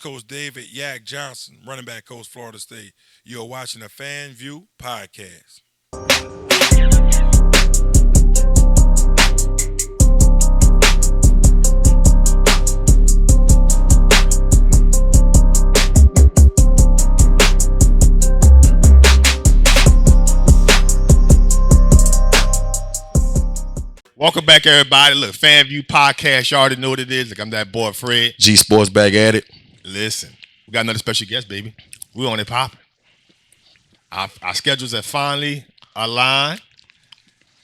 Coach David Yak Johnson, running back coach, Florida State. You're watching the FanView podcast. Welcome back, everybody. Look, FanView podcast. You already know what it is. Look, I'm that boy Fred. G Sports Bag at it. Listen, we got another special guest, baby. We on it popping. Our schedules are finally aligned.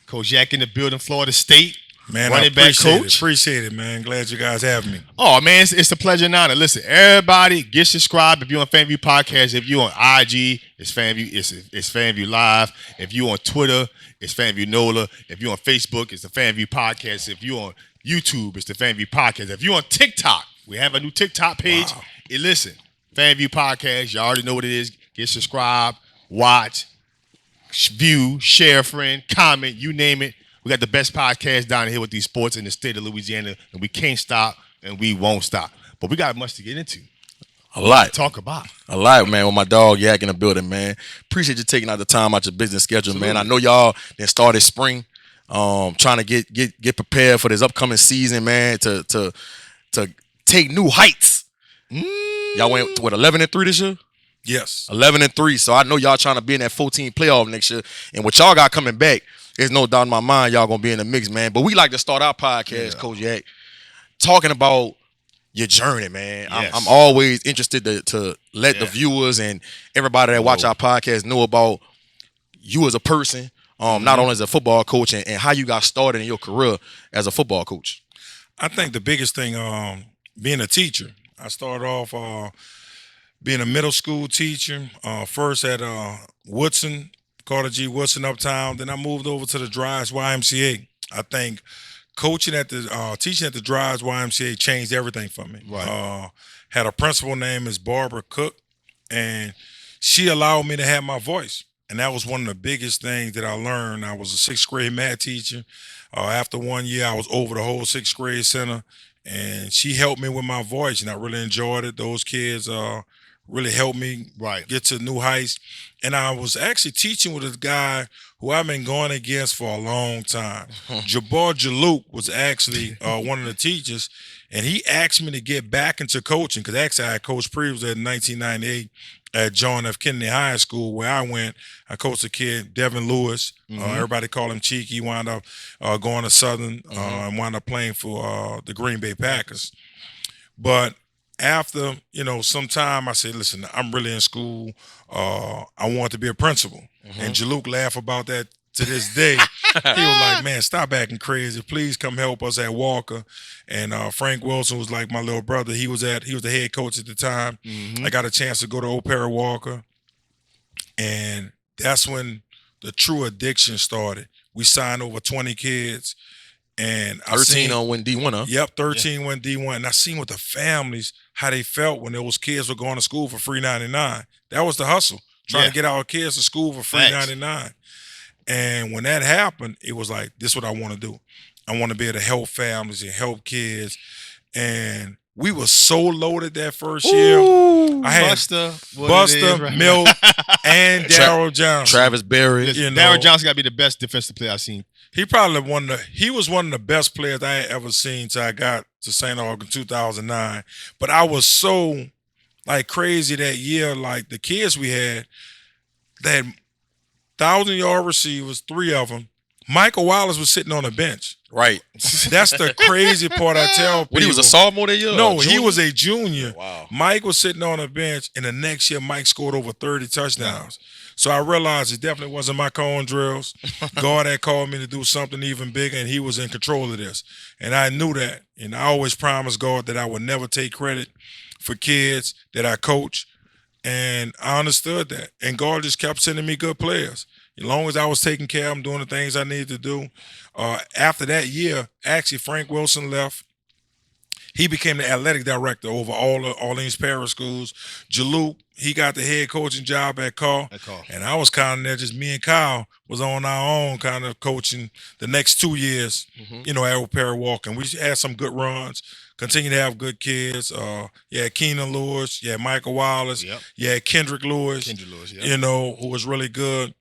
Coach Yak in the building, Florida State. Man, running back coach. Appreciate it, man. Glad you guys have me. Oh, man, it's a pleasure and honor. Listen, everybody, get subscribed. If you're on FanView Podcast, if you're on IG, it's FanView, it's FanView Live. If you're on Twitter, it's FanView NOLA. If you're on Facebook, it's the FanView Podcast. If you're on YouTube, it's the FanView Podcast. If you're on TikTok, we have a new TikTok page. Wow. Hey, listen, FanView Podcast, you already know what it is. Get subscribed, watch, view, share, friend, comment, you name it. We got the best podcast down here with these sports in the state of Louisiana, and we can't stop, and we won't stop. But we got much to get into. A lot. To talk about. A lot, man, with my dog Yak in the building, man. Appreciate you taking out the time out your business schedule, Absolutely. man. I know y'all then started spring, trying to get prepared for this upcoming season, man, to take new heights. Y'all went with 11-3 this year? Yes. 11-3. So I know y'all trying to be in that 14 playoff next year. And what y'all got coming back, there's no doubt in my mind y'all gonna be in the mix, man. But we like to start our podcast, Coach Yak, talking about your journey, man. Yes. I'm always interested to let the viewers and everybody that watch our podcast know about you as a person, not only as a football coach, and how you got started in your career as a football coach. I think the biggest thing, being a teacher. I started off being a middle school teacher, first at Woodson, Carter G. Woodson Uptown. Then I moved over to the Drives YMCA. I think coaching at the teaching at the Drives YMCA changed everything for me. Right. Had a principal name is Barbara Cook, and she allowed me to have my voice. And that was one of the biggest things that I learned. I was a sixth grade math teacher. After 1 year, I was over the whole sixth grade center, and she helped me with my voice, and I really enjoyed it. Those kids really helped me get to new heights. And I was actually teaching with a guy who I've been going against for a long time. Jabbar Jaluk was actually one of the teachers, and he asked me to get back into coaching because actually I coached previously in 1998 at John F. Kennedy High School where I went. I coached a kid, Devin Lewis. Everybody called him Cheeky. He wound up going to Southern and wound up playing for the Green Bay Packers. But after, some time, I said, listen, I'm really in school. I want to be a principal. And Jaluk laughed about that to this day. He was like, man, stop acting crazy. Please come help us at Walker. And Frank Wilson was like my little brother. He was the head coach at the time. I got a chance to go to Opera Walker. And that's when the true addiction started. We signed over 20 kids. And 13 on win D1, huh? Yep, 13 went D1. And I seen with the families how they felt when those kids were going to school for free 99. That was the hustle, trying to get our kids to school for free 99. And when that happened, it was like, this is what I want to do. I want to be able to help families and help kids. And we were so loaded that first year. I had Buster, Milk, and Darryl Johnson. Travis Berry. Darryl Johnson got to be the best defensive player I've seen. He was one of the best players I had ever seen till I got to St. Augustine in 2009. But I was so crazy that year. Like the kids we had, they had 1,000-yard receivers, 3 of them. Michael Wallace was sitting on the bench. Right. That's the crazy part I tell people. He was a sophomore that year? No, he was a junior. Wow. Mike was sitting on the bench, and the next year Mike scored over 30 touchdowns. So I realized it definitely wasn't my cone drills. God had called me to do something even bigger, and he was in control of this. And I knew that. And I always promised God that I would never take credit for kids that I coach. And I understood that. And God just kept sending me good players. As long as I was taking care of them, doing the things I needed to do. After that year, actually, Frank Wilson left. He became the athletic director over all the Orleans Parish schools. Jalou, he got the head coaching job at Carl. And I was kind of there, just me and Kyle was on our own kind of coaching the next 2 years, at Old Perry Walking. We had some good runs, continue to have good kids. You had Keenan Lewis, you had Michael Wallace, you had Kendrick Lewis, who was really good.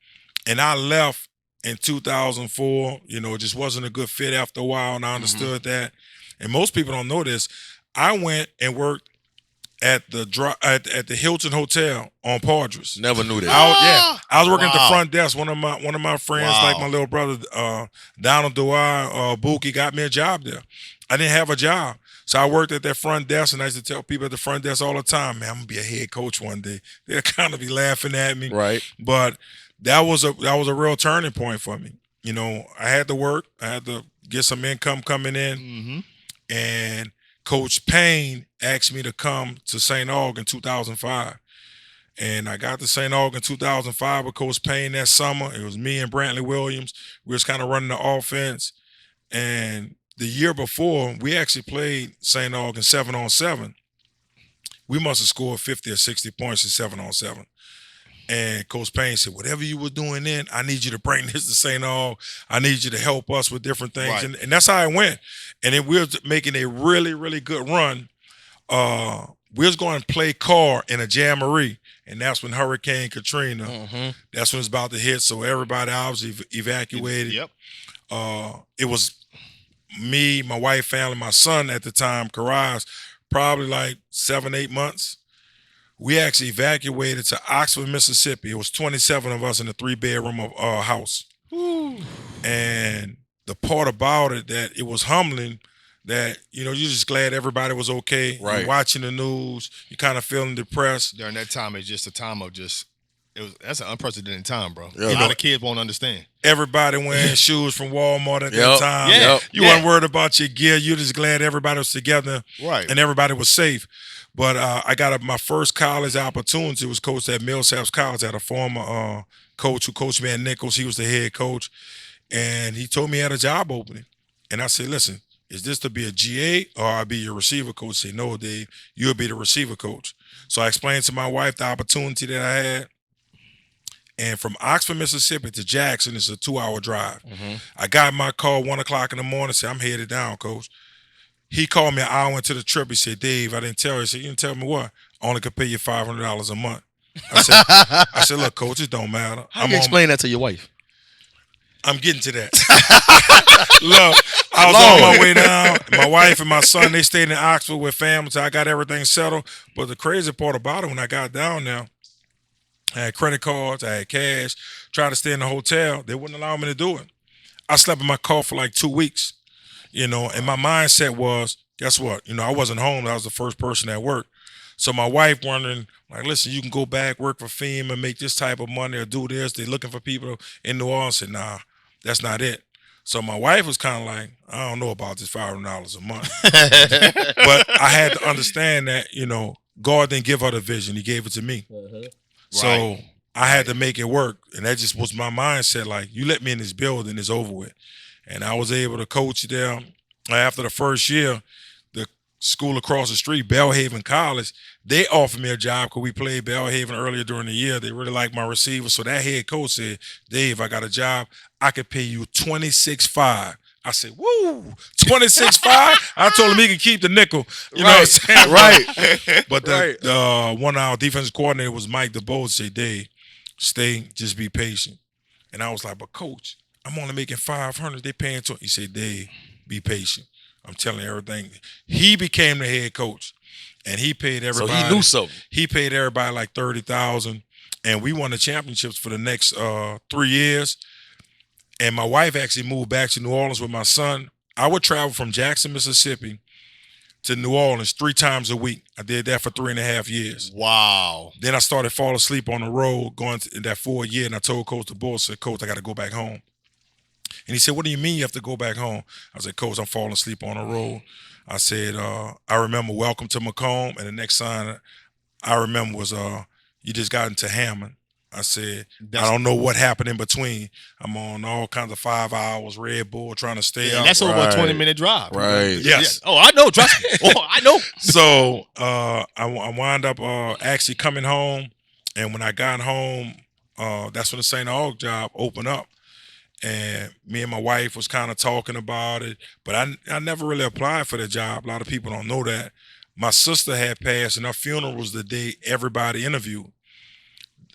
And I left in 2004, it just wasn't a good fit after a while, and I understood that. And most people don't know this. I went and worked at the Hilton Hotel on Padres. Never knew that. I was working at the front desk. One of my friends, like my little brother, Donald Dewey, Bookie, got me a job there. I didn't have a job, so I worked at that front desk, and I used to tell people at the front desk all the time, "Man, I'm gonna be a head coach one day." They'll kind of be laughing at me, right? But that was a real turning point for me. I had to work. I had to get some income coming in. And Coach Payne asked me to come to St. Aug in 2005. And I got to St. Aug in 2005 with Coach Payne that summer. It was me and Brantley Williams. We was kind of running the offense. And the year before, we actually played St. Aug in 7-on-7. We must have scored 50 or 60 points in 7-on-7. And Coach Payne said, whatever you were doing then, I need you to bring this to St. Aug. I need you to help us with different things. Right. And that's how it went. And then we were making a really, really good run. We was going to play Carr in a jamboree. And that's when Hurricane Katrina, that's when it's about to hit. So everybody obviously evacuated. It was me, my wife, family, my son at the time, Karaz, probably like 7-8 months. We actually evacuated to Oxford, Mississippi. It was 27 of us in a 3-bedroom house. Ooh. And the part about it that it was humbling that, you're just glad everybody was okay. Right. You're watching the news. You're kind of feeling depressed. During that time, it's just a time of that's an unprecedented time, bro. A lot of kids won't understand. Everybody wearing shoes from Walmart at that time. You weren't worried about your gear. You're just glad everybody was together. Right. And everybody was safe. But I got my first college opportunity was coached at Millsaps College. I had a former coach who coached me at Nichols. He was the head coach. And he told me he had a job opening. And I said, listen, is this to be a GA or I'll be your receiver coach? He said, no, Dave, you'll be the receiver coach. So I explained to my wife the opportunity that I had. And from Oxford, Mississippi to Jackson is a 2-hour drive. I got in my car 1 o'clock in the morning, said, I'm headed down, coach. He called me an hour into the trip. He said, Dave, I didn't tell you. He said, you didn't tell me what? I only could pay you $500 a month. I said, look, coach, it don't matter. How do you explain that to your wife? I'm getting to that. Look, I was on my way down. My wife and my son, they stayed in Oxford with family, so I got everything settled. But the crazy part about it, when I got down there, I had credit cards, I had cash, tried to stay in the hotel. They wouldn't allow me to do it. I slept in my car for like 2 weeks. And my mindset was, guess what? I wasn't home. I was the first person at work. So my wife wondering, like, listen, you can go back, work for FEMA, make this type of money or do this. They're looking for people in New Orleans. I said, nah, that's not it. So my wife was kind of like, I don't know about this $500 a month. But I had to understand that, God didn't give her the vision. He gave it to me. So I had to make it work. And that just was my mindset. Like, you let me in this building, it's over with. And I was able to coach there. After the first year, the school across the street, Belhaven College, they offered me a job because we played Belhaven earlier during the year. They really liked my receiver. So that head coach said, Dave, I got a job. I could pay you $26,500. I said, woo, $26,500? I told him he could keep the nickel. You know what I'm saying? Right. But one of our defensive coordinator was Mike DeBoe, said, Dave, stay, just be patient. And I was like, but coach, I'm only making $500. They paying $20. He said, Dave, be patient. I'm telling you everything. He became the head coach, and he paid everybody. So he knew something. He paid everybody like $30,000, and we won the championships for the next 3 years. And my wife actually moved back to New Orleans with my son. I would travel from Jackson, Mississippi to New Orleans 3 times a week. I did that for 3.5 years. Wow. Then I started falling asleep on the road going in that 4th year, and I told Coach DeBoer, I said, Coach, I got to go back home. And he said, what do you mean you have to go back home? I said, Coach, I'm falling asleep on the road. I said, I remember Welcome to Macomb, and the next sign I remember was you just got into Hammond. I said, I don't know what happened in between. I'm on all kinds of 5 hours, Red Bull, trying to stay out. That's over a 20-minute drive. Right. Yes. Oh, I know. Trust me. Oh, I know. So I wound up actually coming home, and when I got home, that's when the St. Aug job opened up. And me and my wife was kind of talking about it, but I never really applied for the job. A lot of people don't know that. My sister had passed, and her funeral was the day everybody interviewed.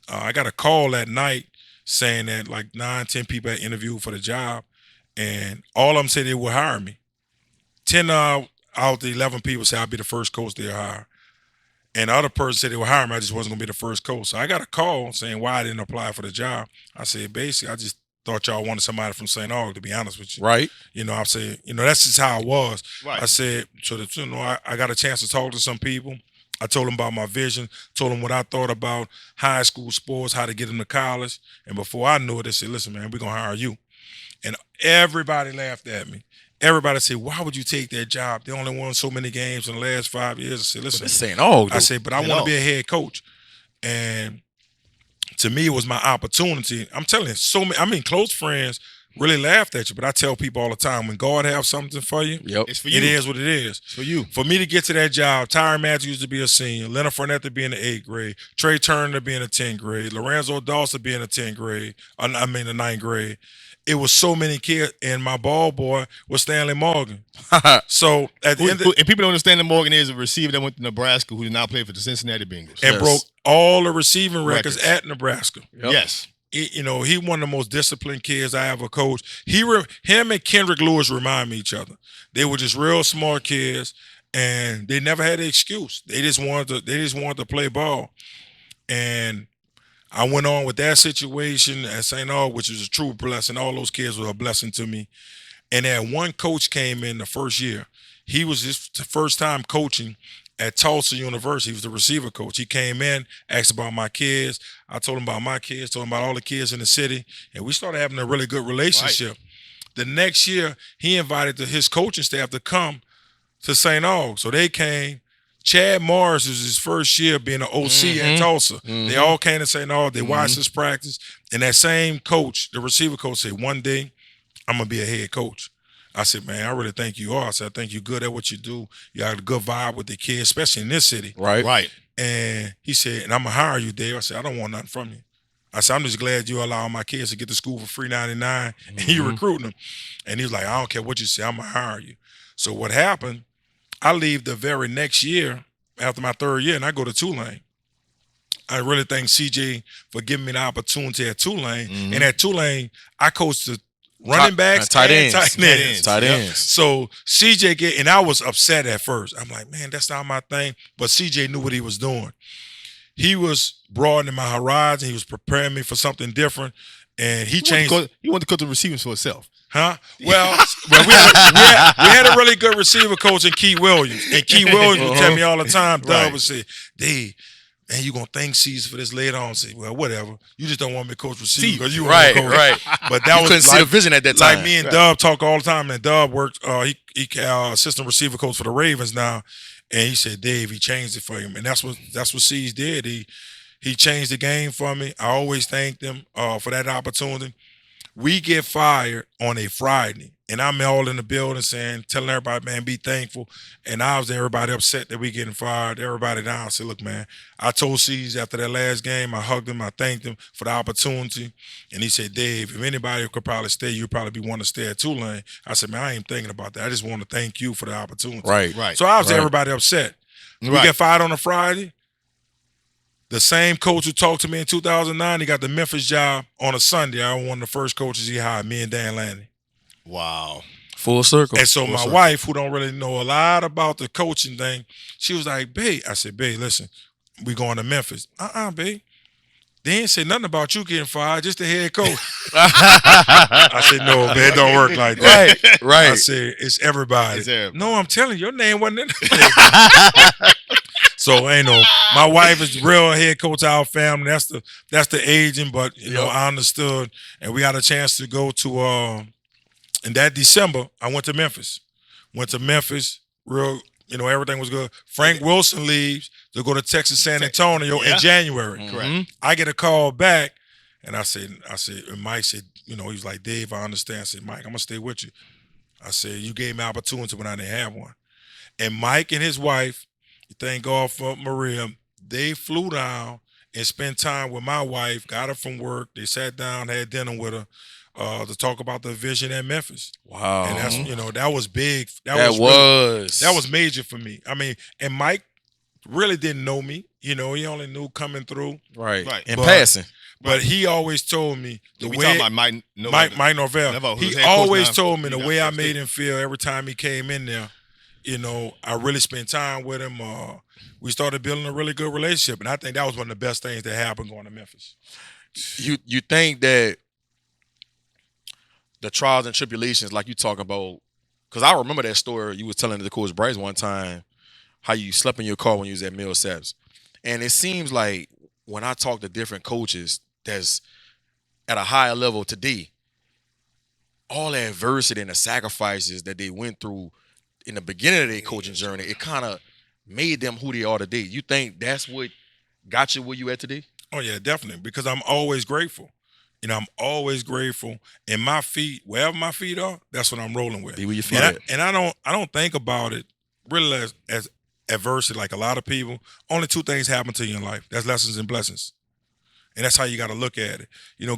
I got a call that night saying that like 9, 10 people had interviewed for the job, and all of them said they would hire me. 10 out of the 11 people said I'd be the first coach they'll hire. And the other person said they would hire me, I just wasn't going to be the first coach. So I got a call saying why I didn't apply for the job. I said, basically, I just thought y'all wanted somebody from St. Aug, to be honest with you. Right. You know, I said, that's just how it was. Right. I said, so that, I got a chance to talk to some people. I told them about my vision, told them what I thought about high school sports, how to get them to college. And before I knew it, they said, listen, man, we're going to hire you. And everybody laughed at me. Everybody said, why would you take that job? They only won so many games in the last 5 years. I said, listen. It's St. Aug, I said, but I want to be a head coach. And to me, it was my opportunity. I'm telling you, close friends really laughed at you, but I tell people all the time, when God has something for you, it's for you. It is what it is. It's for you. For me to get to that job, Tyron Matthews to be a senior, Leonard Fournette to be in the 8th grade, Trey Turner to be in the 10th grade, Lorenzo Dawson to be in the 10th grade, the 9th grade. It was so many kids, and my ball boy was Stanley Morgan. So at the end of, and people don't understand that Morgan is a receiver that went to Nebraska who did not play for the Cincinnati Bengals. And broke all the receiving records at Nebraska. Yep. Yes. He one of the most disciplined kids I ever coached. Him and Kendrick Lewis remind me of each other. They were just real smart kids, and they never had an excuse. They just wanted to play ball. And I went on with that situation at St. Aug, which was a true blessing. All those kids were a blessing to me. And then one coach came in the first year. He was his first time coaching at Tulsa University. He was the receiver coach. He came in, asked about my kids. I told him about my kids, told him about all the kids in the city, and we started having a really good relationship. Right. The next year, he invited his coaching staff to come to St. Aug. So they came. Chad Morris was his first year being an OC at Tulsa. They all came to St. Aug. They watched his practice. And that same coach, the receiver coach, said, one day, I'm going to be a head coach. I said, man, I really think you are. I said, I think you're good at what you do. You got a good vibe with the kids, especially in this city. Right. And he said, and I'm going to hire you, Dave. I said, I don't want nothing from you. I said, I'm just glad you allow my kids to get to school for free $99 and you recruiting them. And he was like, I don't care what you say, I'm going to hire you. So what happened, I leave the very next year after my 3rd year and I go to Tulane. I really thank CJ for giving me the opportunity at Tulane. And at Tulane, I coached the running backs, tight ends. Tight ends. So CJ and I was upset at first. I'm like, man, that's not my thing. But CJ knew what he was doing. He was broadening my horizon. He was preparing me for something different. And he changed. He wanted to cut the receivers for himself. Huh? Well, we had a really good receiver coach in Key Williams. And Key Williams would tell me all the time, Doug would say, Dave, man, you gonna thank Caesar for this later on. Say, well, whatever. You just don't want me to coach receiver because you want to coach. Right. But that was couldn't see the vision at that time. Like me and Dub talk all the time. And Dub worked. He assistant receiver coach for the Ravens now. And he said, Dave, he changed it for him. And that's what Cease did. He changed the game for me. I always thanked him for that opportunity. We get fired on a Friday, and I'm all in the building telling everybody, man, be thankful. And I was everybody upset that we getting fired. Everybody down. I said, look, man, I told Cease after that last game, I hugged him, I thanked him for the opportunity. And he said, Dave, if anybody could probably stay, you'd probably be one to stay at Tulane. I said, man, I ain't thinking about that. I just want to thank you for the opportunity. Right. So I was everybody upset. We get fired on a Friday. The same coach who talked to me in 2009, he got the Memphis job on a Sunday. I was one of the first coaches he hired, me and Dan Lanning. Wow. Full circle. And so my wife, who don't really know a lot about the coaching thing, she was like, babe. I said, babe, listen, we going to Memphis. Babe. They ain't say nothing about you getting fired, just the head coach. I said, no, man, it don't work like that. Right. I said, it's everybody. No, I'm telling you, your name wasn't in there. So my wife is real head coach of our family. That's the agent, but I understood, and we got a chance to go to in that December. I went to Memphis. Real everything was good. Frank Wilson leaves to go to Texas San Antonio in January. Correct. I get a call back, and I said, and Mike said, he was like, Dave, I understand. I said, Mike, I'm gonna stay with you. I said, you gave me opportunity when I didn't have one. And Mike and his wife, thank God for Maria, they flew down and spent time with my wife, got her from work. They sat down, had dinner with her to talk about the vision at Memphis. Wow. And that's, that was big. That was major for me. I mean, and Mike really didn't know me. He only knew coming through. Right. And passing. But he always told me the way talking about Mike Norvell. He always told me the way I made him feel every time he came in there. I really spent time with him. We started building a really good relationship, and I think that was one of the best things that happened going to Memphis. You think that the trials and tribulations, like you talk about, because I remember that story you was telling to Coach Bryce one time, how you slept in your car when you was at Millsaps. And it seems like when I talk to different coaches that's at a higher level today, all the adversity and the sacrifices that they went through in the beginning of their coaching journey, it kind of made them who they are today. You think that's what got you where you at today? Oh, yeah, definitely, because I'm always grateful. I'm always grateful. And my feet, wherever my feet are, that's what I'm rolling with. Be where your feet at. And I don't think about it really as adversity like a lot of people. Only two things happen to you in life. That's lessons and blessings. And that's how you got to look at it.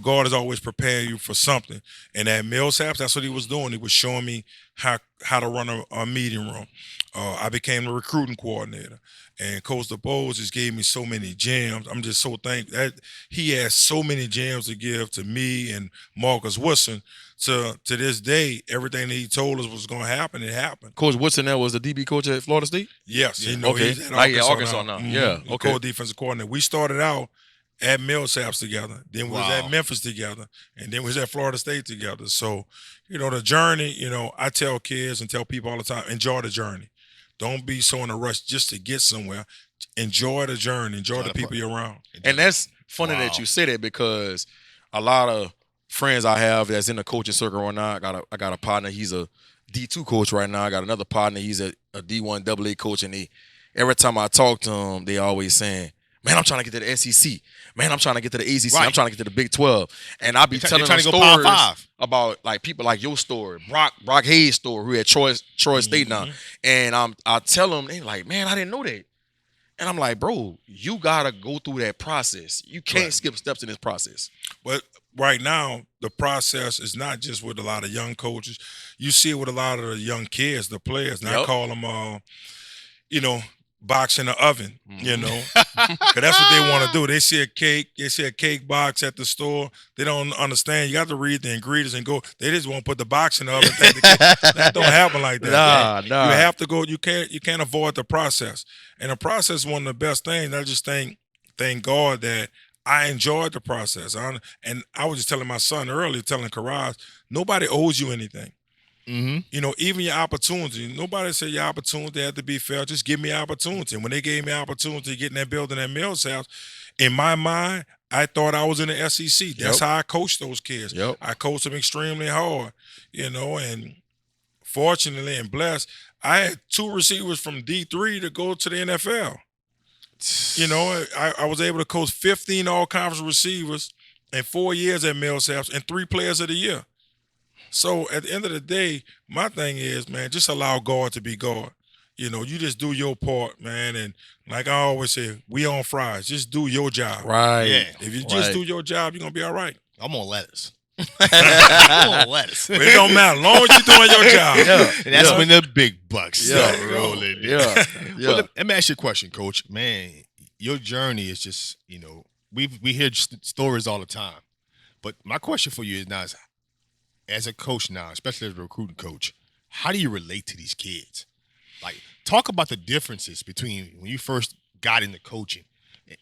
God has always prepared you for something. And at Millsaps, that's what he was doing. He was showing me how to run a meeting room. I became the recruiting coordinator. And Coach DeBose just gave me so many gems. I'm just so thankful that he has so many gems to give to me and Marcus Woodson. To this day, everything that he told us was going to happen, it happened. Coach Woodson, that was the DB coach at Florida State? Yes. Yeah. He's at Arkansas now. Mm-hmm. Yeah. Okay. Co-defensive coordinator. We started out at Millsaps together. Then we was at Memphis together. And then we was at Florida State together. So, the journey, I tell kids and tell people all the time, enjoy the journey. Don't be so in a rush just to get somewhere. Enjoy the journey. Enjoy the people you're around. And that's funny that you say that, because a lot of friends I have that's in the coaching circle right now, I got a partner, he's a D2 coach right now. I got another partner, he's a D1 AA coach, and every time I talk to them, they always saying, man, I'm trying to get to the SEC. Man, I'm trying to get to the ACC. Right. I'm trying to get to the Big 12. And I be telling them stories about like people like your story, Brock Hayes' story, who at Troy State now. And I tell them, they like, man, I didn't know that. And I'm like, bro, you got to go through that process. You can't skip steps in this process. But right now, the process is not just with a lot of young coaches. You see it with a lot of the young kids, the players. And I call them, box in the oven, because that's what they want to do. They see a cake box at the store. They don't understand. You got to read the ingredients and go. They just won't put the box in the oven. That don't happen like that. Nah. You have to go. You can't avoid the process. And the process is one of the best things. I just thank God that I enjoyed the process. And I was just telling my son earlier, telling Karaz, nobody owes you anything. Even your opportunity. Nobody said your opportunity had to be fair. Just give me opportunity. And when they gave me opportunity to get in that building at Millsaps, in my mind, I thought I was in the SEC. That's how I coached those kids. I coached them extremely hard, and fortunately and blessed, I had 2 receivers from D3 to go to the NFL. I was able to coach 15 all-conference receivers in 4 years at Millsaps and 3 players of the year. So at the end of the day, my thing is, man, just allow God to be God. You just do your part, man. And like I always say, we on fries. Just do your job. Right. Yeah. If you just do your job, you're going to be all right. I'm on lettuce. I'm on lettuce. But it don't matter. As long as you're doing your job. And that's when the big bucks start rolling. Well, let me ask you a question, Coach. Man, your journey is just, we hear stories all the time. But my question for you is now, as a coach now, especially as a recruiting coach, how do you relate to these kids? Like, talk about the differences between when you first got into coaching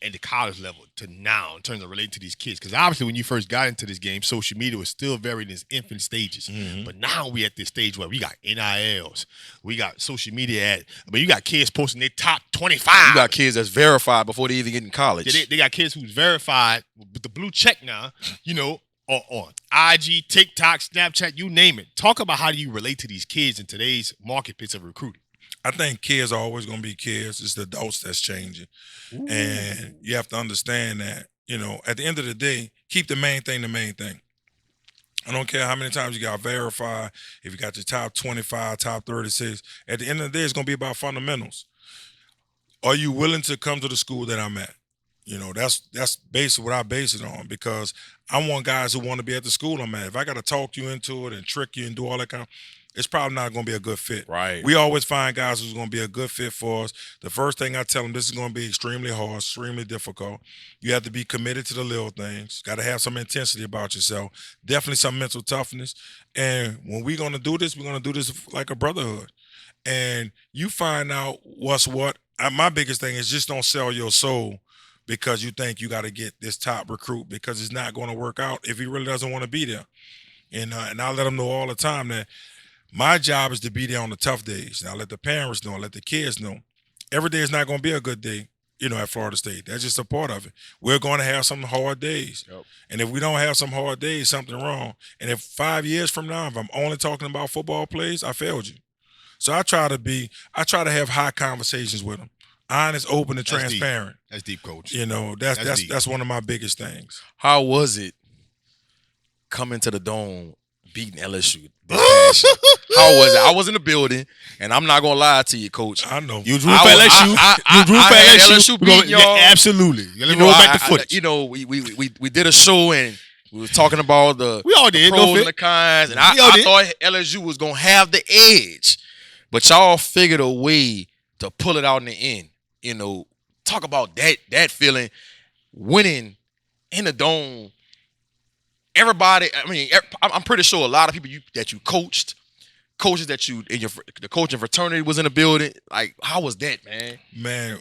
at the college level to now in terms of relating to these kids. Because obviously when you first got into this game, social media was still very in its infant stages. But now we at this stage where we got NILs. We got social media you got kids posting their top 25. You got kids that's verified before they even get in college. They got kids who's verified with the blue check now, on IG, TikTok, Snapchat, you name it. Talk about how do you relate to these kids in today's marketplace of recruiting. I think kids are always going to be kids. It's the adults that's changing. And you have to understand that, at the end of the day, keep the main thing the main thing. I don't care how many times you got to verify, if you got your top 25, top 36. At the end of the day, it's going to be about fundamentals. Are you willing to come to the school that I'm at? That's basically what I base it on, because I want guys who want to be at the school I'm at. If I got to talk you into it and trick you and do all that kind of, it's probably not going to be a good fit. Right. We always find guys who's going to be a good fit for us. The first thing I tell them, this is going to be extremely hard, extremely difficult. You have to be committed to the little things. Got to have some intensity about yourself. Definitely some mental toughness. And when we're going to do this, we're going to do this like a brotherhood. And you find out what's what. My biggest thing is just don't sell your soul because you think you got to get this top recruit, because it's not going to work out if he really doesn't want to be there. And I let them know all the time that my job is to be there on the tough days. And I let the parents know, I let the kids know. Every day is not going to be a good day, at Florida State. That's just a part of it. We're going to have some hard days. Yep. And if we don't have some hard days, something wrong. And if 5 years from now, if I'm only talking about football plays, I failed you. So I try to have high conversations with them. Honest, open, and transparent. That's deep, Coach. That's one of my biggest things. How was it coming to the Dome, beating LSU? How was it? I was in the building, and I'm not gonna lie to you, Coach. I know you drew for LSU. You drew for LSU. Beating y'all. Yeah, absolutely. Let's roll back the footage. We did a show, and we was talking about the pros and the cons, and I thought LSU was gonna have the edge, but y'all figured a way to pull it out in the end. Talk about that feeling, winning in the Dome. Everybody, I'm pretty sure a lot of people that you coached, coaches that you in the coaching fraternity was in the building. Like, how was that, man? Man,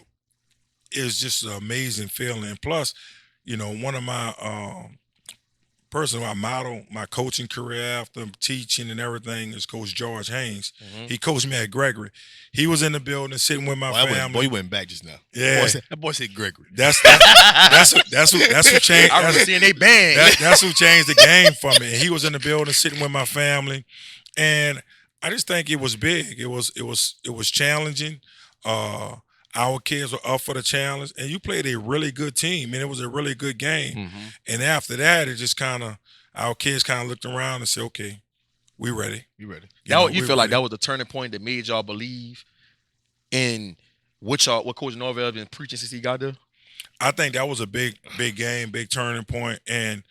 it's just an amazing feeling. And plus, one of my person who I model my coaching career after, teaching and everything, is Coach George Haynes. Mm-hmm. He coached me at Gregory. He was in the building sitting with my family. He went back just now. Yeah, that boy said Gregory. That's who changed. I was seeing they band. That's who changed the game for me. And he was in the building sitting with my family, and I just think it was big. It was challenging. Our kids were up for the challenge, and you played a really good team, and it was a really good game. Mm-hmm. And after that, it just our kids kind of looked around and said, "Okay, we ready. You ready?" You feel like that was the turning point that made y'all believe in what Coach Norvell has been preaching since he got there? I think that was a big game, big turning point. And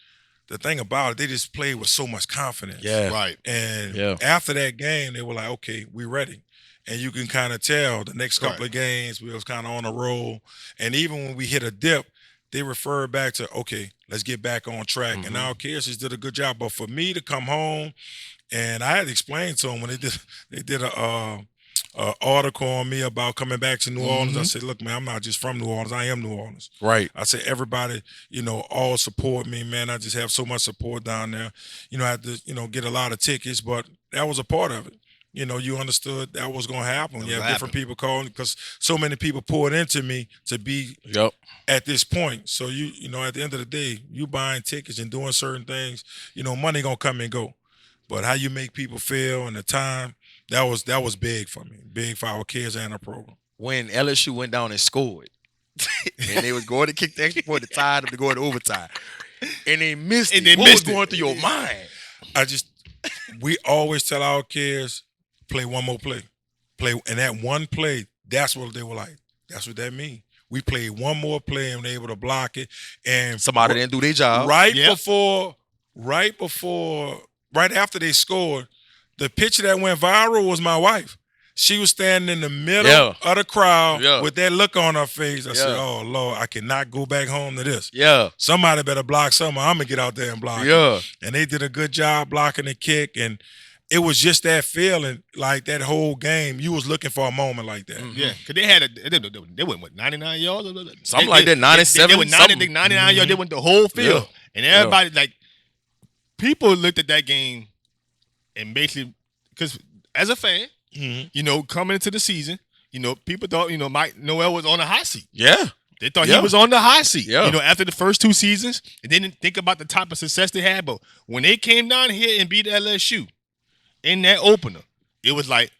the thing about it, they just played with so much confidence. Yeah, right. And after that game, they were like, "Okay, we ready." And you can kind of tell the next couple of games we was kind of on a roll. And even when we hit a dip, they referred back to, okay, let's get back on track. Mm-hmm. And our kids just did a good job. But for me to come home, and I had to explain to them when they did a article on me about coming back to New Orleans. I said, look, man, I'm not just from New Orleans. I am New Orleans. Right. I said, everybody, all support me, man. I just have so much support down there. I had to, get a lot of tickets, but that was a part of it. You understood that was going to happen. You have different people calling because so many people poured into me to be at this point. So, at the end of the day, you buying tickets and doing certain things, money going to come and go. But how you make people feel and the time, that was big for me, big for our kids and our program. When LSU went down and scored, and they was going to kick the extra point to tie them to go into overtime, and they missed it. What was going through your mind? We always tell our kids, play one more play. And that one play, that's what they were like. That's what that means. We played one more play and were able to block it. And somebody didn't do their job. Right after they scored, the picture that went viral was my wife. She was standing in the middle of the crowd with that look on her face. I said, oh, Lord, I cannot go back home to this. Yeah. Somebody better block something. I'm going to get out there and block it. And they did a good job blocking the kick. And it was just that feeling, like that whole game. You was looking for a moment like that. Mm-hmm. Yeah, because they went, what, 99 yards? Something like that, 97. They went 99 yards. They went the whole field. And everybody, people looked at that game and basically, because as a fan, coming into the season, people thought, Mike Noel was on the hot seat. Yeah. They thought he was on the hot seat. Yeah. After the first two seasons, and they didn't think about the type of success they had. But when they came down here and beat LSU in that opener, it was like,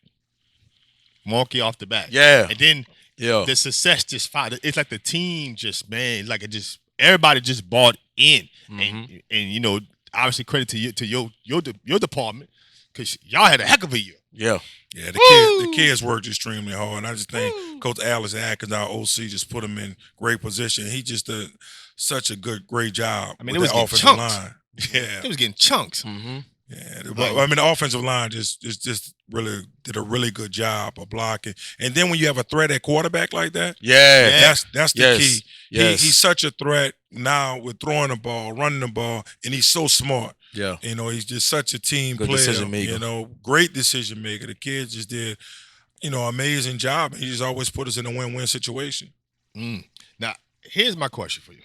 monkey off the back. Yeah. And then the success just found. It's like the team just, man, like it just, everybody just bought in. And you know, obviously credit to your department, because y'all had a heck of a year. Yeah. Yeah, the kids worked extremely hard, and I just think Coach Alex Atkins, our OC, just put them in great position. He just did such a great job. I mean, it with was the getting offensive chunks. line. Yeah, It was getting chunks. yeah. I mean, the offensive line just really did a really good job of blocking. And then when you have a threat at quarterback like that, that's the key. Yes. He's such a threat now with throwing the ball, running the ball, and he's so smart. Yeah. You know, he's just such a team Good player. decision maker. You know, great decision maker. The kids just did, amazing job. He just always put us in a win-win situation. Now, here's my question for you.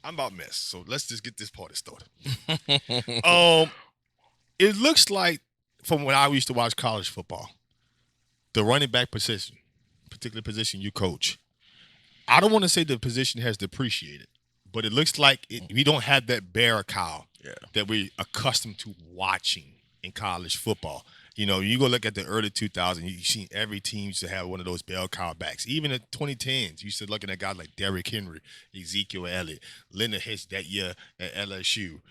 I'm about mess, so let's just get this party started. It looks like, from when I used to watch college football, the running back position, particular position you coach, I don't want to say the position has depreciated, but it looks like we don't have that bear cow that we're accustomed to watching in college football. You know, you go look at the early 2000s, you see every team used to have one of those bell cow backs. Even in 2010s, you used to look at guys like Derrick Henry, Ezekiel Elliott, Leonard Hitch that year at LSU,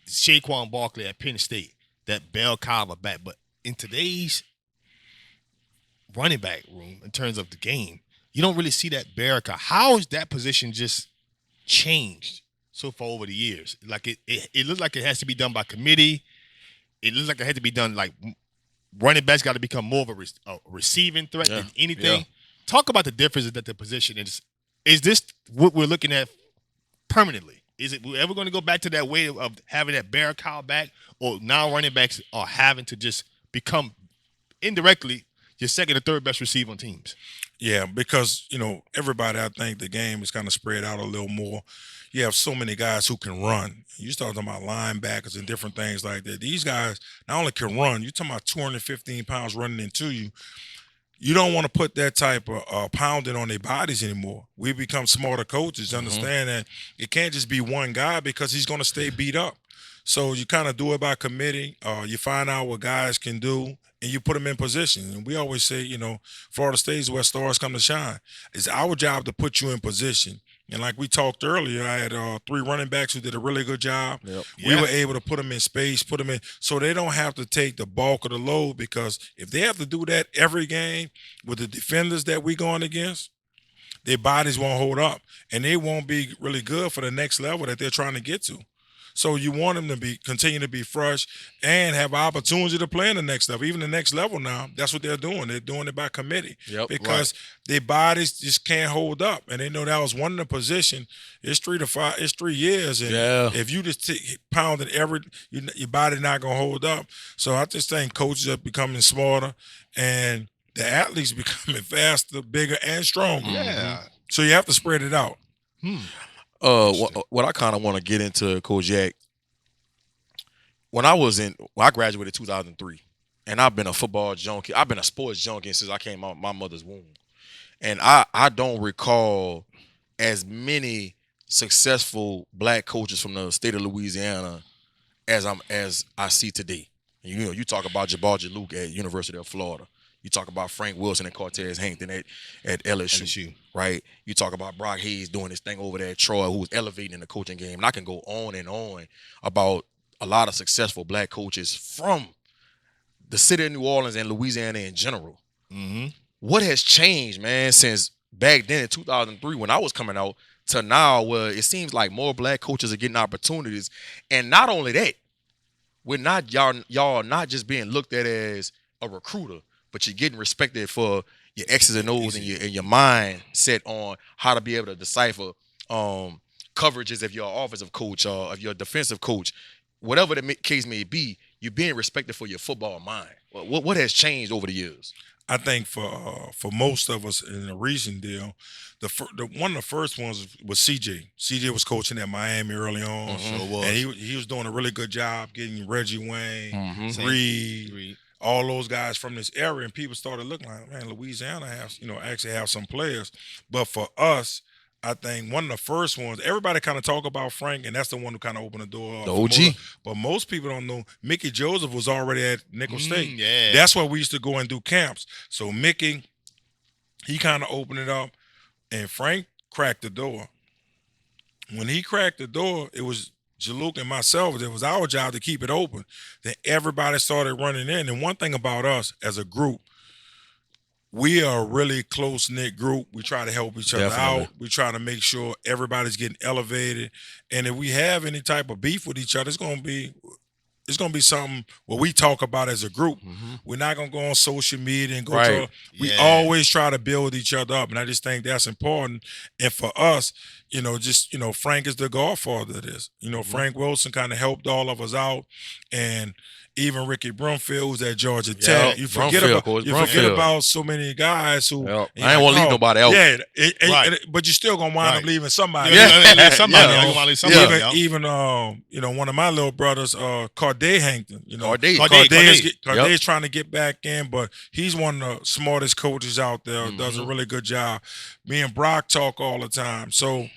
Saquon Barkley at Penn State, that bell cow of a back. But in today's running back room, in terms of the game, you don't really see that bear cow. How has that position just changed so far over the years? Like it looks like it has to be done by committee. It looks like it had to be done, like running backs got to become more of a receiving threat than anything. Yeah. Talk about the differences that the position is. Is this what we're looking at permanently? Is it we ever going to go back to that way of having that bear cow back, or now running backs are having to just become indirectly your second or third best receiver on teams? Yeah, because, everybody, I think the game is kind of spread out a little more. You have so many guys who can run. You start talking about linebackers and different things like that. These guys not only can run, you're talking about 215 pounds running into you. You don't want to put that type of pounding on their bodies anymore. We become smarter coaches, understand that it can't just be one guy because he's going to stay beat up. So you kind of do it by committee. You find out what guys can do, and you put them in position. And we always say, Florida State is where stars come to shine. It's our job to put you in position. And like we talked earlier, I had 3 running backs who did a really good job. Yep. We were able to put them in space, put them in so they don't have to take the bulk of the load, because if they have to do that every game with the defenders that we're going against, their bodies won't hold up, and they won't be really good for the next level that they're trying to get to. So you want them to continue to be fresh and have opportunity to play in the next level. Even the next level now, that's what they're doing. They're doing it by committee because their bodies just can't hold up. And they know that was one of the position. It's 3 years. And if you just pounding your body not going to hold up. So I just think coaches are becoming smarter and the athletes becoming faster, bigger, and stronger. Yeah. So you have to spread it out. What I kind of want to get into, Coach Jack, when I graduated in 2003, and I've been a football junkie. I've been a sports junkie since I came out my mother's womb. And I don't recall as many successful black coaches from the state of Louisiana as I see today. You talk about Jabbar Luke at University of Florida. You talk about Frank Wilson and Cortez Hankton at LSU, right? You talk about Brock Hayes doing his thing over there at Troy, who was elevating in the coaching game. And I can go on and on about a lot of successful black coaches from the city of New Orleans and Louisiana in general. What has changed, man, since back then in 2003 when I was coming out to now, where it seems like more black coaches are getting opportunities? And not only that, y'all are not just being looked at as a recruiter, but you're getting respected for your X's and O's and your mind set on how to be able to decipher coverages if you're an offensive coach or if you're a defensive coach. Whatever the case may be, you're being respected for your football mind. What has changed over the years? I think for most of us in the recent deal, one of the first ones was CJ. CJ was coaching at Miami early on, and he was doing a really good job getting Reggie Wayne, Reed, all those guys from this area, and people started looking like, man, Louisiana actually have some players. But for us, I think one of the first ones, everybody kind of talk about Frank, and that's the one who kind of opened the door. The for OG. But most people don't know Mickey Joseph was already at Nickel State. Yeah. That's where we used to go and do camps. So Mickey, he kind of opened it up, and Frank cracked the door. When he cracked the door, it was Jaluk and myself. It was our job to keep it open. Then everybody started running in. And one thing about us as a group, we are a really close-knit group. We try to help each other Definitely. out. We try to make sure everybody's getting elevated. And if we have any type of beef with each other, it's gonna be something what we talk about as a group. We're not gonna go on social media and go Right. we Yeah. always try to build each other up. And I just think that's important. And for us, Frank is the godfather of this. Frank Wilson kind of helped all of us out. And even Ricky Brumfield, who's at Georgia Tech. You forget Brumfield, Coach, forget Brumfield. about so many guys who Yep. and I ain't you're want to leave oh, nobody out. Yeah, Right. but you're still gonna wind up Right. leaving somebody. Yeah. Somebody. Yeah. You wanna leave somebody out. Even one of my little brothers, Corday Hankton. Corday. Corday Yep. is trying to get back in, but he's one of the smartest coaches out there. Does a really good job. Me and Brock talk all the time. So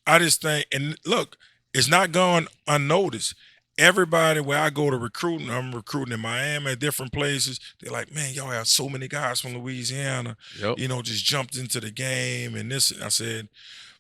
I just think, and look, it's not gone unnoticed. Everybody where I go to recruiting, I'm recruiting in Miami, at different places. They're like, man, y'all have so many guys from Louisiana, Yep. just jumped into the game and this. I said,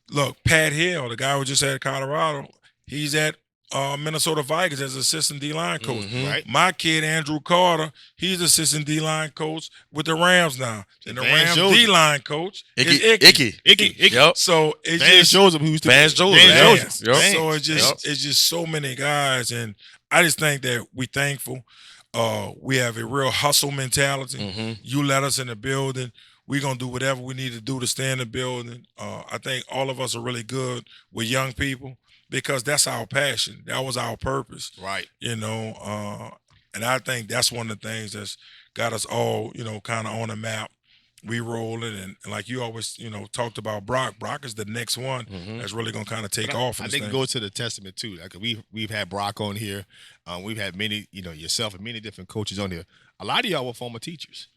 look, Pat Hill, the guy who just had Colorado, he's at Minnesota Vikings as assistant D-line coach. Right. My kid, Andrew Carter, he's assistant D-line coach with the Rams now. And the Vance Rams Joseph. D-line coach is Icky. Icky. Yep. So it's Vance just Joseph, who's the Vance Joseph. Vance Vance. Joseph. Yep. so Yep. it's just so many guys, and I just think that we thankful. We have a real hustle mentality. You let us in the building, we're gonna do whatever we need to do to stay in the building. I think all of us are really good with young people because that's our passion. That was our purpose. Right. And I think that's one of the things that's got us all, kind of on the map. We rolling, and like you always, talked about Brock. Brock is the next one that's really gonna kind of take off. I in this think it thing. goes to the testament too. Like we've had Brock on here, we've had many, yourself and many different coaches on here. A lot of y'all were former teachers,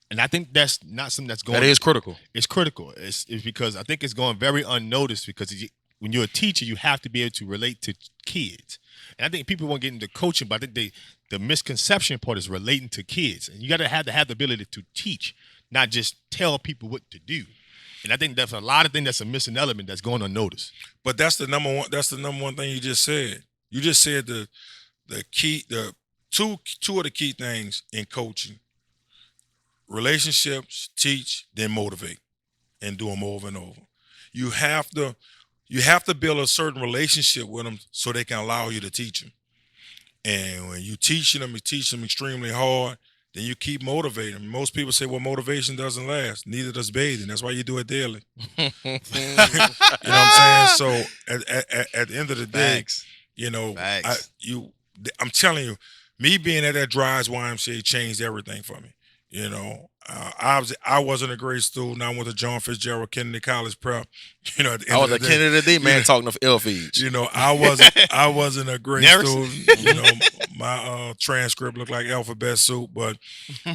and I think that's not something that's going. That is critical. It's critical. It's because I think it's going very unnoticed because when you're a teacher, you have to be able to relate to kids, and I think people won't get into coaching, but I think the misconception part is relating to kids, and you got to have the ability to teach, not just tell people what to do. And I think that's a lot of things that's a missing element that's going unnoticed. But that's the number one. That's the number one thing you just said. You just said the key, the two of the key things in coaching: relationships, teach, then motivate, and do them over and over. You have to build a certain relationship with them so they can allow you to teach them. And when you teach them extremely hard, then you keep motivating them. Most people say, well, motivation doesn't last. Neither does bathing. That's why you do it daily. You know what I'm saying? So at the end of the day, Thanks. Facts. I'm telling you, me being at that Dries YMCA changed everything for me. I wasn't a great student. I went to John Fitzgerald Kennedy College Prep. At the end I was of a the day, kid of the day, man, talking of L feeds. I wasn't a great Never- student. My transcript looked like alphabet soup, but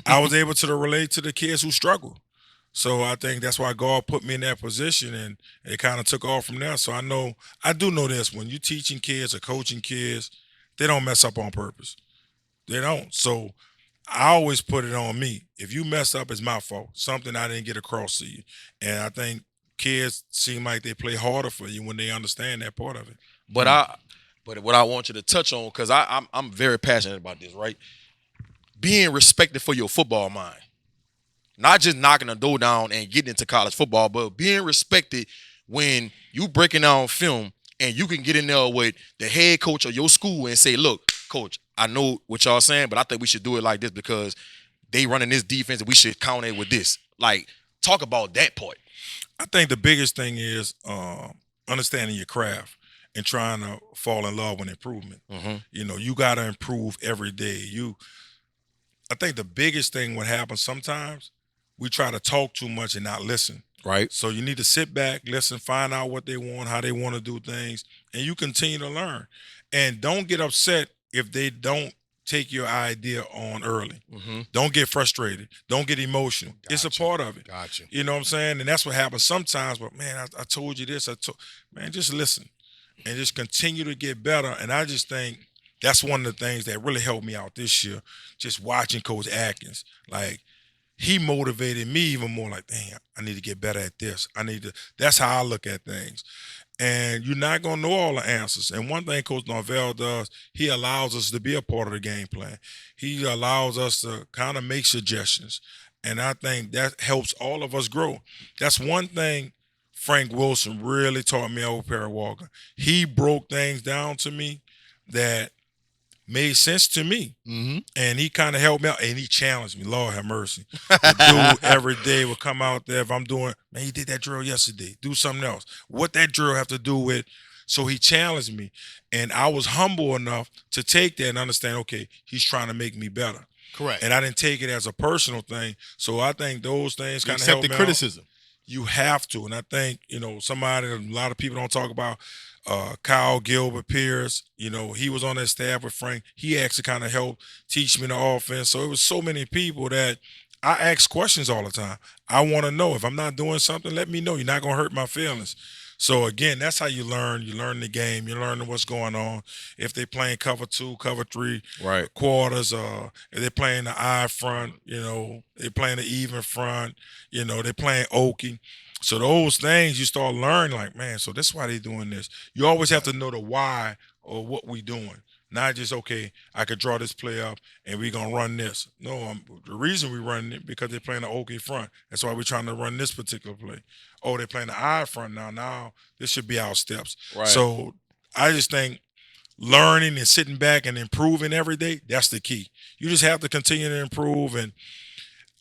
I was able to relate to the kids who struggle. So I think that's why God put me in that position, and it kind of took off from there. So I do know this: when you're teaching kids or coaching kids, they don't mess up on purpose. They don't. So I always put it on me. If you mess up, it's my fault. Something I didn't get across to you. And I think kids seem like they play harder for you when they understand that part of it. But what I want you to touch on, because I'm very passionate about this, right? Being respected for your football mind. Not just knocking the door down and getting into college football, but being respected when you breaking down film and you can get in there with the head coach of your school and say, look, coach, I know what y'all saying, but I think we should do it like this because they running this defense and we should counter it with this. Like, talk about that part. I think the biggest thing is understanding your craft and trying to fall in love with improvement. You got to improve every day. I think the biggest thing what happens sometimes, we try to talk too much and not listen. Right. So you need to sit back, listen, find out what they want, how they want to do things, and you continue to learn. And don't get upset if they don't take your idea on early. Mm-hmm. Don't get frustrated. Don't get emotional. It's a Gotcha. part of it. Gotcha. You know what I'm saying? And that's what happens sometimes. But man, I told you this. Man, just listen and just continue to get better. And I just think that's one of the things that really helped me out this year. Just watching Coach Atkins, like he motivated me even more. Like, dang, I need to get better at this. That's how I look at things. And you're not going to know all the answers. And one thing Coach Norvell does, he allows us to be a part of the game plan. He allows us to kind of make suggestions. And I think that helps all of us grow. That's one thing Frank Wilson really taught me over Perry Walker. He broke things down to me that made sense to me. Mm-hmm. And he kind of helped me out, and he challenged me. Lord have mercy. The dude every day would come out there. If I'm doing, man, he did that drill yesterday. Do something else. What that drill have to do with? So he challenged me, and I was humble enough to take that and understand, okay, he's trying to make me better. Correct. And I didn't take it as a personal thing. So I think those things kind of accept helped the me criticism. out. You have to. And I think, somebody a lot of people don't talk about, Kyle Gilbert Pierce, he was on that staff with Frank. He actually kind of helped teach me the offense. So it was so many people that I ask questions all the time. I want to know if I'm not doing something, let me know. You're not going to hurt my feelings. So again, that's how you learn. You learn the game. You learn what's going on. If they're playing cover 2, cover 3, Right. quarters, if they're playing the I front, they're playing the even front, they're playing Okie. So those things you start learning, like, man, so that's why they're doing this. You always have to know the why or what we doing. Not just, okay, I could draw this play up and we're going to run this. No, the reason we run it because they're playing the Okie front. That's why we're trying to run this particular play. Oh, they're playing the I front now. Now this should be our steps. Right. So I just think learning and sitting back and improving every day, that's the key. You just have to continue to improve. And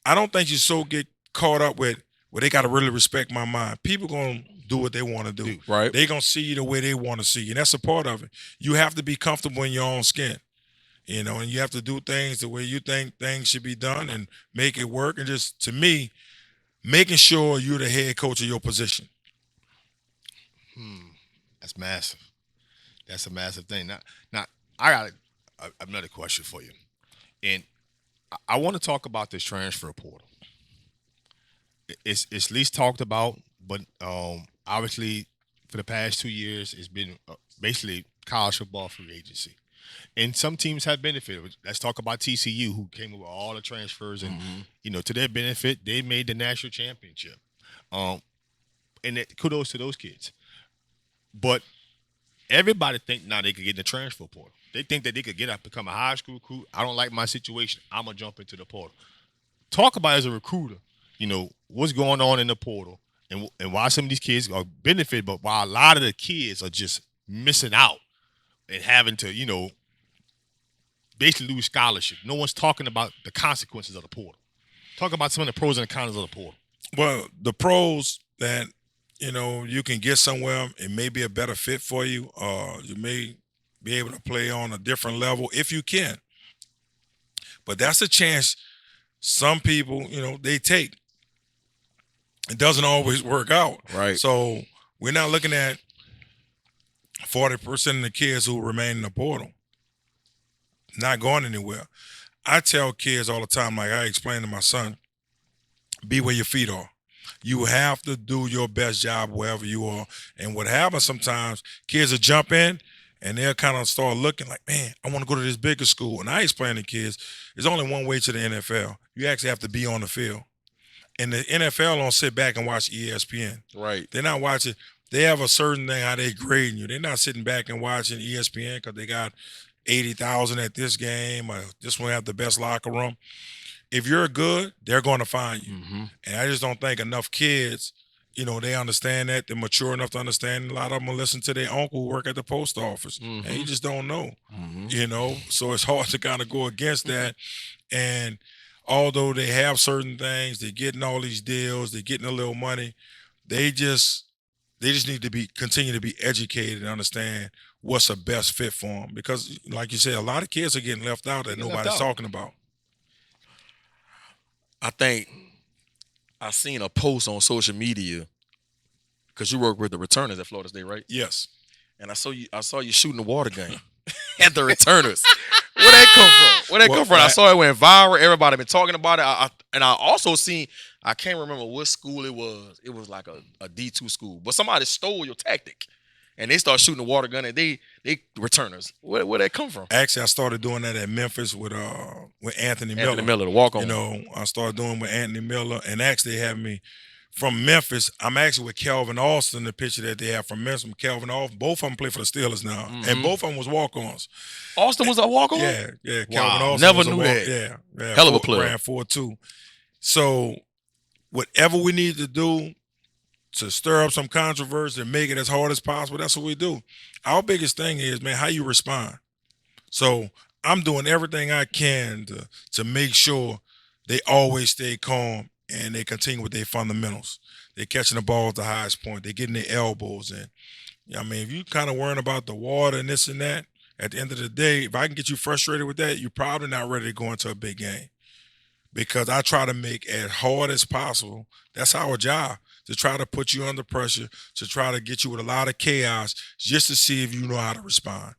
I don't think you so get caught up with, well, they got to really respect my mind. People going to do what they want to do. Right. They're going to see you the way they want to see you. And that's a part of it. You have to be comfortable in your own skin, and you have to do things the way you think things should be done and make it work. And just, to me, making sure you're the head coach of your position. That's massive. That's a massive thing. Now I got another question for you. And I want to talk about this transfer portal. It's least talked about, but obviously for the past 2 years, it's been basically college football free agency. And some teams have benefited. Let's talk about TCU, who came up with all the transfers. And, to their benefit, they made the national championship. And kudos to those kids. But everybody think now they could get in the transfer portal. They think that they could get up, become a high school recruit. I don't like my situation. I'm going to jump into the portal. Talk about, as a recruiter, what's going on in the portal and why some of these kids are benefited, but why a lot of the kids are just missing out and having to, basically lose scholarship. No one's talking about the consequences of the portal. Talk about some of the pros and the cons of the portal. Well, the pros that, you can get somewhere, it may be a better fit for you. You may be able to play on a different level if you can. But that's a chance some people, they take. It doesn't always work out. Right. So we're not looking at 40% of the kids who remain in the portal not going anywhere. I tell kids all the time, like I explain to my son, be where your feet are. You have to do your best job wherever you are. And what happens sometimes, kids will jump in and they'll kind of start looking like, man, I want to go to this bigger school. And I explain to kids, there's only one way to the NFL. You actually have to be on the field. And the NFL don't sit back and watch ESPN. Right. They're not watching. They have a certain thing how they grading you. They're not sitting back and watching ESPN because they got 80,000 at this game or this one have the best locker room. If you're good, they're going to find you. Mm-hmm. And I just don't think enough kids, they understand that. They're mature enough to understand. A lot of them will listen to their uncle who work at the post office. Mm-hmm. And you just don't know, So it's hard to kind of go against that. And although they have certain things, they're getting all these deals, they're getting a little money, they just need to continue to be educated and understand what's the best fit for them. Because, like you said, a lot of kids are getting left out that nobody's talking about. I think I seen a post on social media because you work with the returners at Florida State, right? Yes. And I saw you shooting the water game. had the returners. Where that come from? Where that come from? I saw it went viral. Everybody been talking about it. And I also seen, I can't remember what school it was. It was like a D2 school. But somebody stole your tactic. And they start shooting the water gun and they returners. Where that come from? Actually, I started doing that at Memphis with Anthony Miller. Anthony Miller, the walk-on. You know, I started doing with Anthony Miller, and actually they have me from Memphis. I'm actually with Calvin Austin, the pitcher that they have from Memphis. Calvin Austin, both of them play for the Steelers now, and both of them was walk-ons. Austin was a walk-on? Yeah. Calvin Austin never was knew that. Yeah. Hell of a player. Ran 4.2. So whatever we need to do to stir up some controversy and make it as hard as possible, that's what we do. Our biggest thing is, man, how you respond. So I'm doing everything I can to make sure they always stay calm and they continue with their fundamentals. They're catching the ball at the highest point. They're getting their elbows. And, I mean, if you kind of worrying about the water and this and that, at the end of the day, if I can get you frustrated with that, you're probably not ready to go into a big game. Because I try to make as hard as possible. That's our job, to try to put you under pressure, to try to get you with a lot of chaos, just to see if you know how to respond.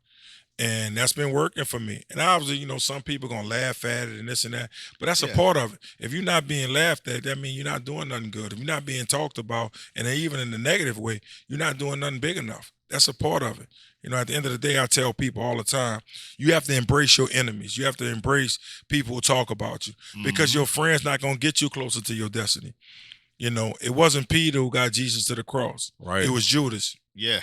And that's been working for me. And obviously, you know, some people are going to laugh at it and this and that, but that's a part of it. If you're not being laughed at, that means you're not doing nothing good. If you're not being talked about, and even in the negative way, you're not doing nothing big enough. That's a part of it. You know, at the end of the day, I tell people all the time, you have to embrace your enemies. You have to embrace people who talk about you, because your friend's not going to get you closer to your destiny. You know, it wasn't Peter who got Jesus to the cross. Right. It was Judas. Yeah.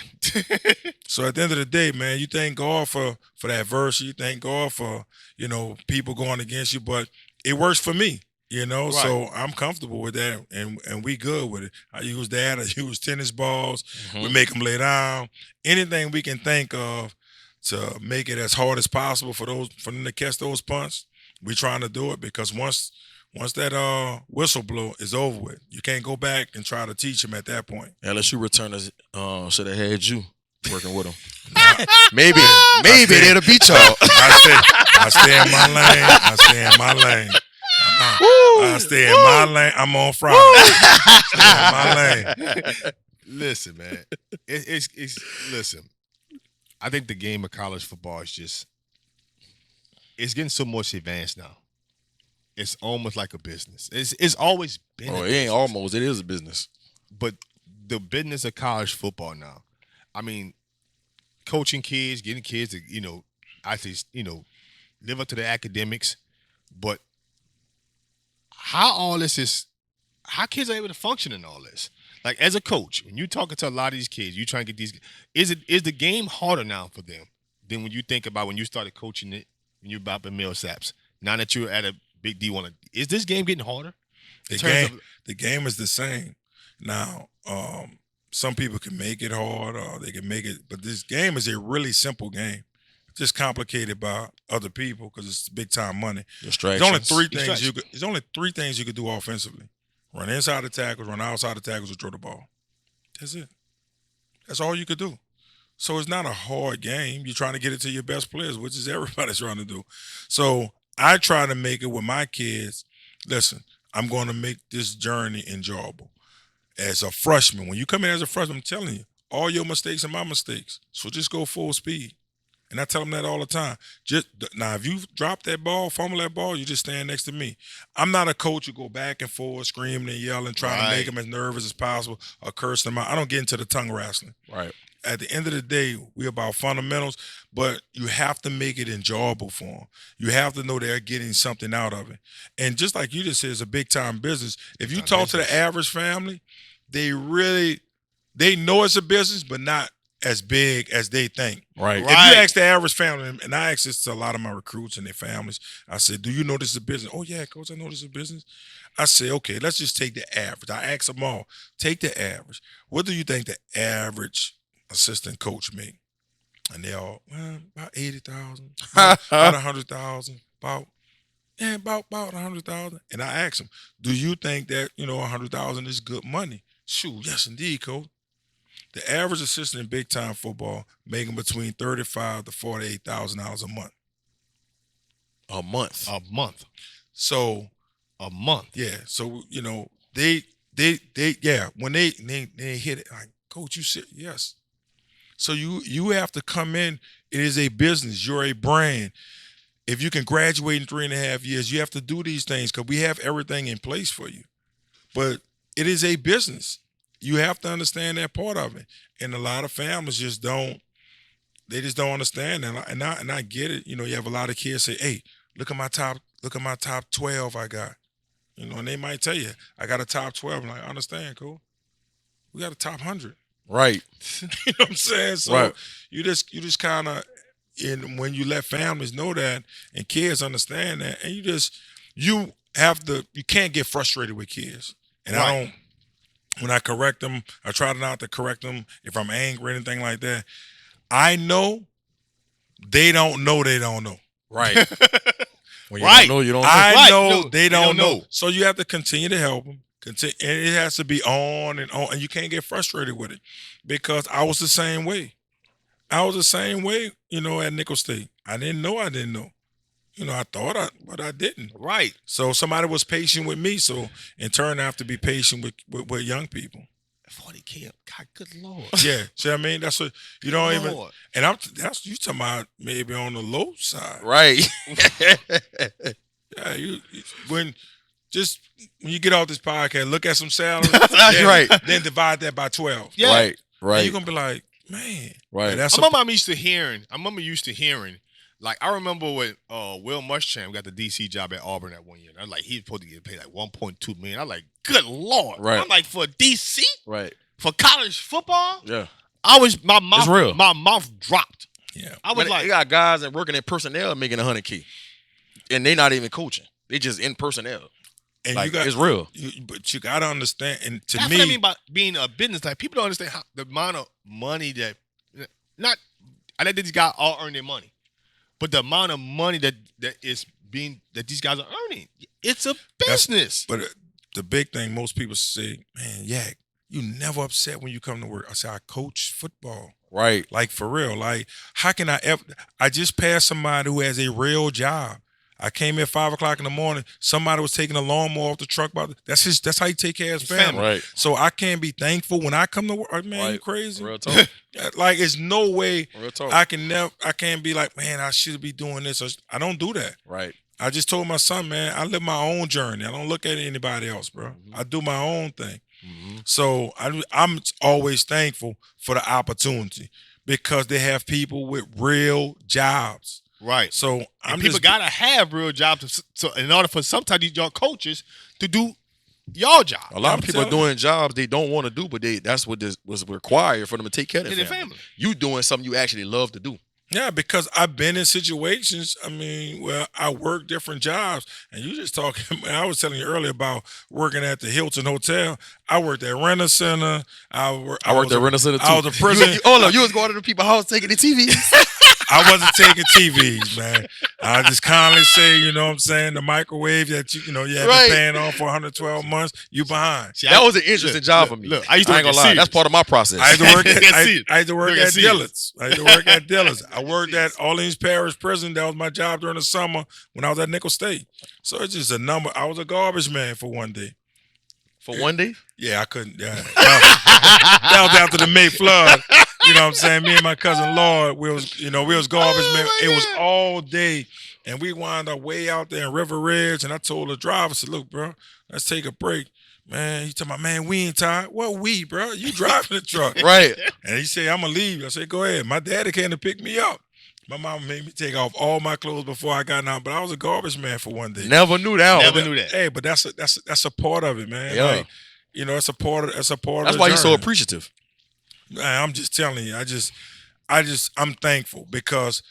So at the end of the day, man, you thank God for that verse. You thank God for, you know, people going against you, but it works for me. You know, Right. So I'm comfortable with that, and we good with it. I use that. I use tennis balls. We make them lay down. Anything we can think of to make it as hard as possible for them to catch those punts. We trying to do it, because once that whistle blow is over with, you can't go back and try to teach them at that point. LSU returners should have had you working with them. maybe they'll beat y'all. I stay in my lane. I stay in my lane. I stay in my lane. I'm on Friday. Stay in my lane. Listen, man. Listen. I think the game of college football is it's getting so much advanced now. It's almost like a business. It's always been. Oh, it ain't almost. It is a business. But the business of college football now, I mean, coaching kids, getting kids to, live up to their academics, but how kids are able to function in all this? Like, as a coach, when you're talking to a lot of these kids, you trying to get these, is the game harder now for them than when you think about when you started coaching it, when you're about the Millsaps? Now that you're at a big D1, is this game getting harder? The game is the same. Now, some people can make it hard, or they can make it, but this game is a really simple game. Just complicated by other people because it's big time money. Distractions. There's only three things you could do offensively: run inside the tackles, run outside the tackles, or throw the ball. That's it. That's all you could do. So it's not a hard game. You're trying to get it to your best players, which is everybody's trying to do. So I try to make it with my kids. Listen, I'm going to make this journey enjoyable. As a freshman, when you come in as a freshman, I'm telling you, all your mistakes are my mistakes. So just go full speed. And I tell them that all the time. Now, if you drop that ball, fumble that ball, you just stand next to me. I'm not a coach who go back and forth, screaming and yelling, trying to make them as nervous as possible or curse them out. I don't get into the tongue wrestling. Right. At the end of the day, we're about fundamentals, but you have to make it enjoyable for them. You have to know they're getting something out of it. And just like you just said, it's a big-time business. If you talk to the average family, they know it's a business, but not as big as they think. Right. If you ask the average family, and I ask this to a lot of my recruits and their families, I said, do you know this is a business? Oh, yeah, coach, I know this is a business. I say, okay, let's just take the average. I ask them all, take the average. What do you think the average assistant coach make? And they all, about 80,000, about 100,000, about 100,000. And I ask them, do you think that, 100,000 is good money? Shoot, yes, indeed, coach. The average assistant in big time football making between $35,000 to $48,000 a month. A month. A month. So a month. Yeah. So they when they hit it, like, coach, you said yes. So you have to come in. It is a business. You're a brand. If you can graduate in 3.5 years, you have to do these things because we have everything in place for you. But it is a business. You have to understand that part of it. And a lot of families just don't. They just don't understand that. And I get it. You have a lot of kids say, "Hey, look at my top 12 I got." And they might tell you, "I got a top 12." I'm like, "I understand, cool. We got a top 100." Right. You know what I'm saying? So Right. you just kind of, and when you let families know that and kids understand that, and you can't get frustrated with kids. And I don't, when I correct them, I try not to correct them if I'm angry or anything like that. I know they don't know they don't know. Right. When you don't know, you don't know. I know No, they don't know. know. So you have to continue to help them. And it has to be on, and you can't get frustrated with it, because I was the same way. At Nickel State. I didn't know. I thought but I didn't. Right. So somebody was patient with me. So in turn, I have to be patient with young people. 40K. God, good Lord. Yeah. See what I mean? That's what you don't even. Lord. And that's you talking about maybe on the low side. Right. Yeah. When you get off this podcast, look at some salary. That's right. Then divide that by 12. Yeah. Right. And Right. you're gonna be like, man. Right. And that's I remember used to hearing, like, I remember when Will Muschamp got the DC job at Auburn that one year. And I was like, he's supposed to get paid like $1.2 million. I'm like, good Lord. Right. I'm like, for DC? Right. For college football? Yeah. My mouth, It's real. my mouth dropped. Yeah. I was like, you got guys that working in personnel making $100K, and they not even coaching. They just in personnel. And Like, it's real. But you gotta understand. And to that's me, what I mean by being a business. Like, people don't understand how the amount of money I think these guys all earn their money, but the amount of money that these guys are earning, it's a business. But the big thing, most people say, man, Yak, you never upset when you come to work. I say, I coach football. Right. Like, for real. Like, how can I ever? I just passed somebody who has a real job. I came at 5 o'clock in the morning. Somebody was taking a lawnmower off the truck. That's how you take care of his family. Right. So I can't be thankful when I come to work. Man, Right. you crazy? Real talk. Like, it's no way Real talk. I can't be like, man, I should be doing this. I don't do that. Right. I just told my son, man, I live my own journey. I don't look at anybody else, bro. I do my own thing. So I'm always thankful for the opportunity, because they have people with real jobs. Right. So People gotta have real jobs. So in order for sometimes these y'all coaches to do y'all job, A lot I'm of people are telling doing jobs they don't want to do, but that's what was required for them to take care of in their their family. family. You doing something you actually love to do. Yeah, because I've been in situations, where I work different jobs. And you just talking, I was telling you earlier about working at the Hilton Hotel. I worked at Renter Center. I worked at Renter Center too. I was a prison. You was going to the people's house taking the TV. I wasn't taking TVs, man. I just kindly say, you know what I'm saying, the microwave that you have Right. been paying on for 112 months, you behind. See, That was an interesting job for me. Look, I used to ain't work gonna lie. at That's part of my process. I had to work at See, I had to work look at at Dillard's. I worked at Orleans Parish Prison. That was my job during the summer when I was at Nickel State. So it's just a number. I was a garbage man for one day. For one day? Yeah, I couldn't. Yeah. That was after the May flood. You know what I'm saying? Me and my cousin Lord, we was garbage man. It was all day. And we wound up way out there in River Ridge. And I told the driver, I said, look, bro, let's take a break. Man, he told me, man, we ain't tired. What we, bro? You driving the truck. Right. And he said, I'm going to leave. I said, go ahead. My daddy came to pick me up. My mom made me take off all my clothes before I got out, but I was a garbage man for one day. Never knew that. Never knew that. Hey, but that's a part of it, man. Yeah. Like, it's a part of That's the why you're so journey. appreciative. Man, I'm just telling you, I'm thankful, because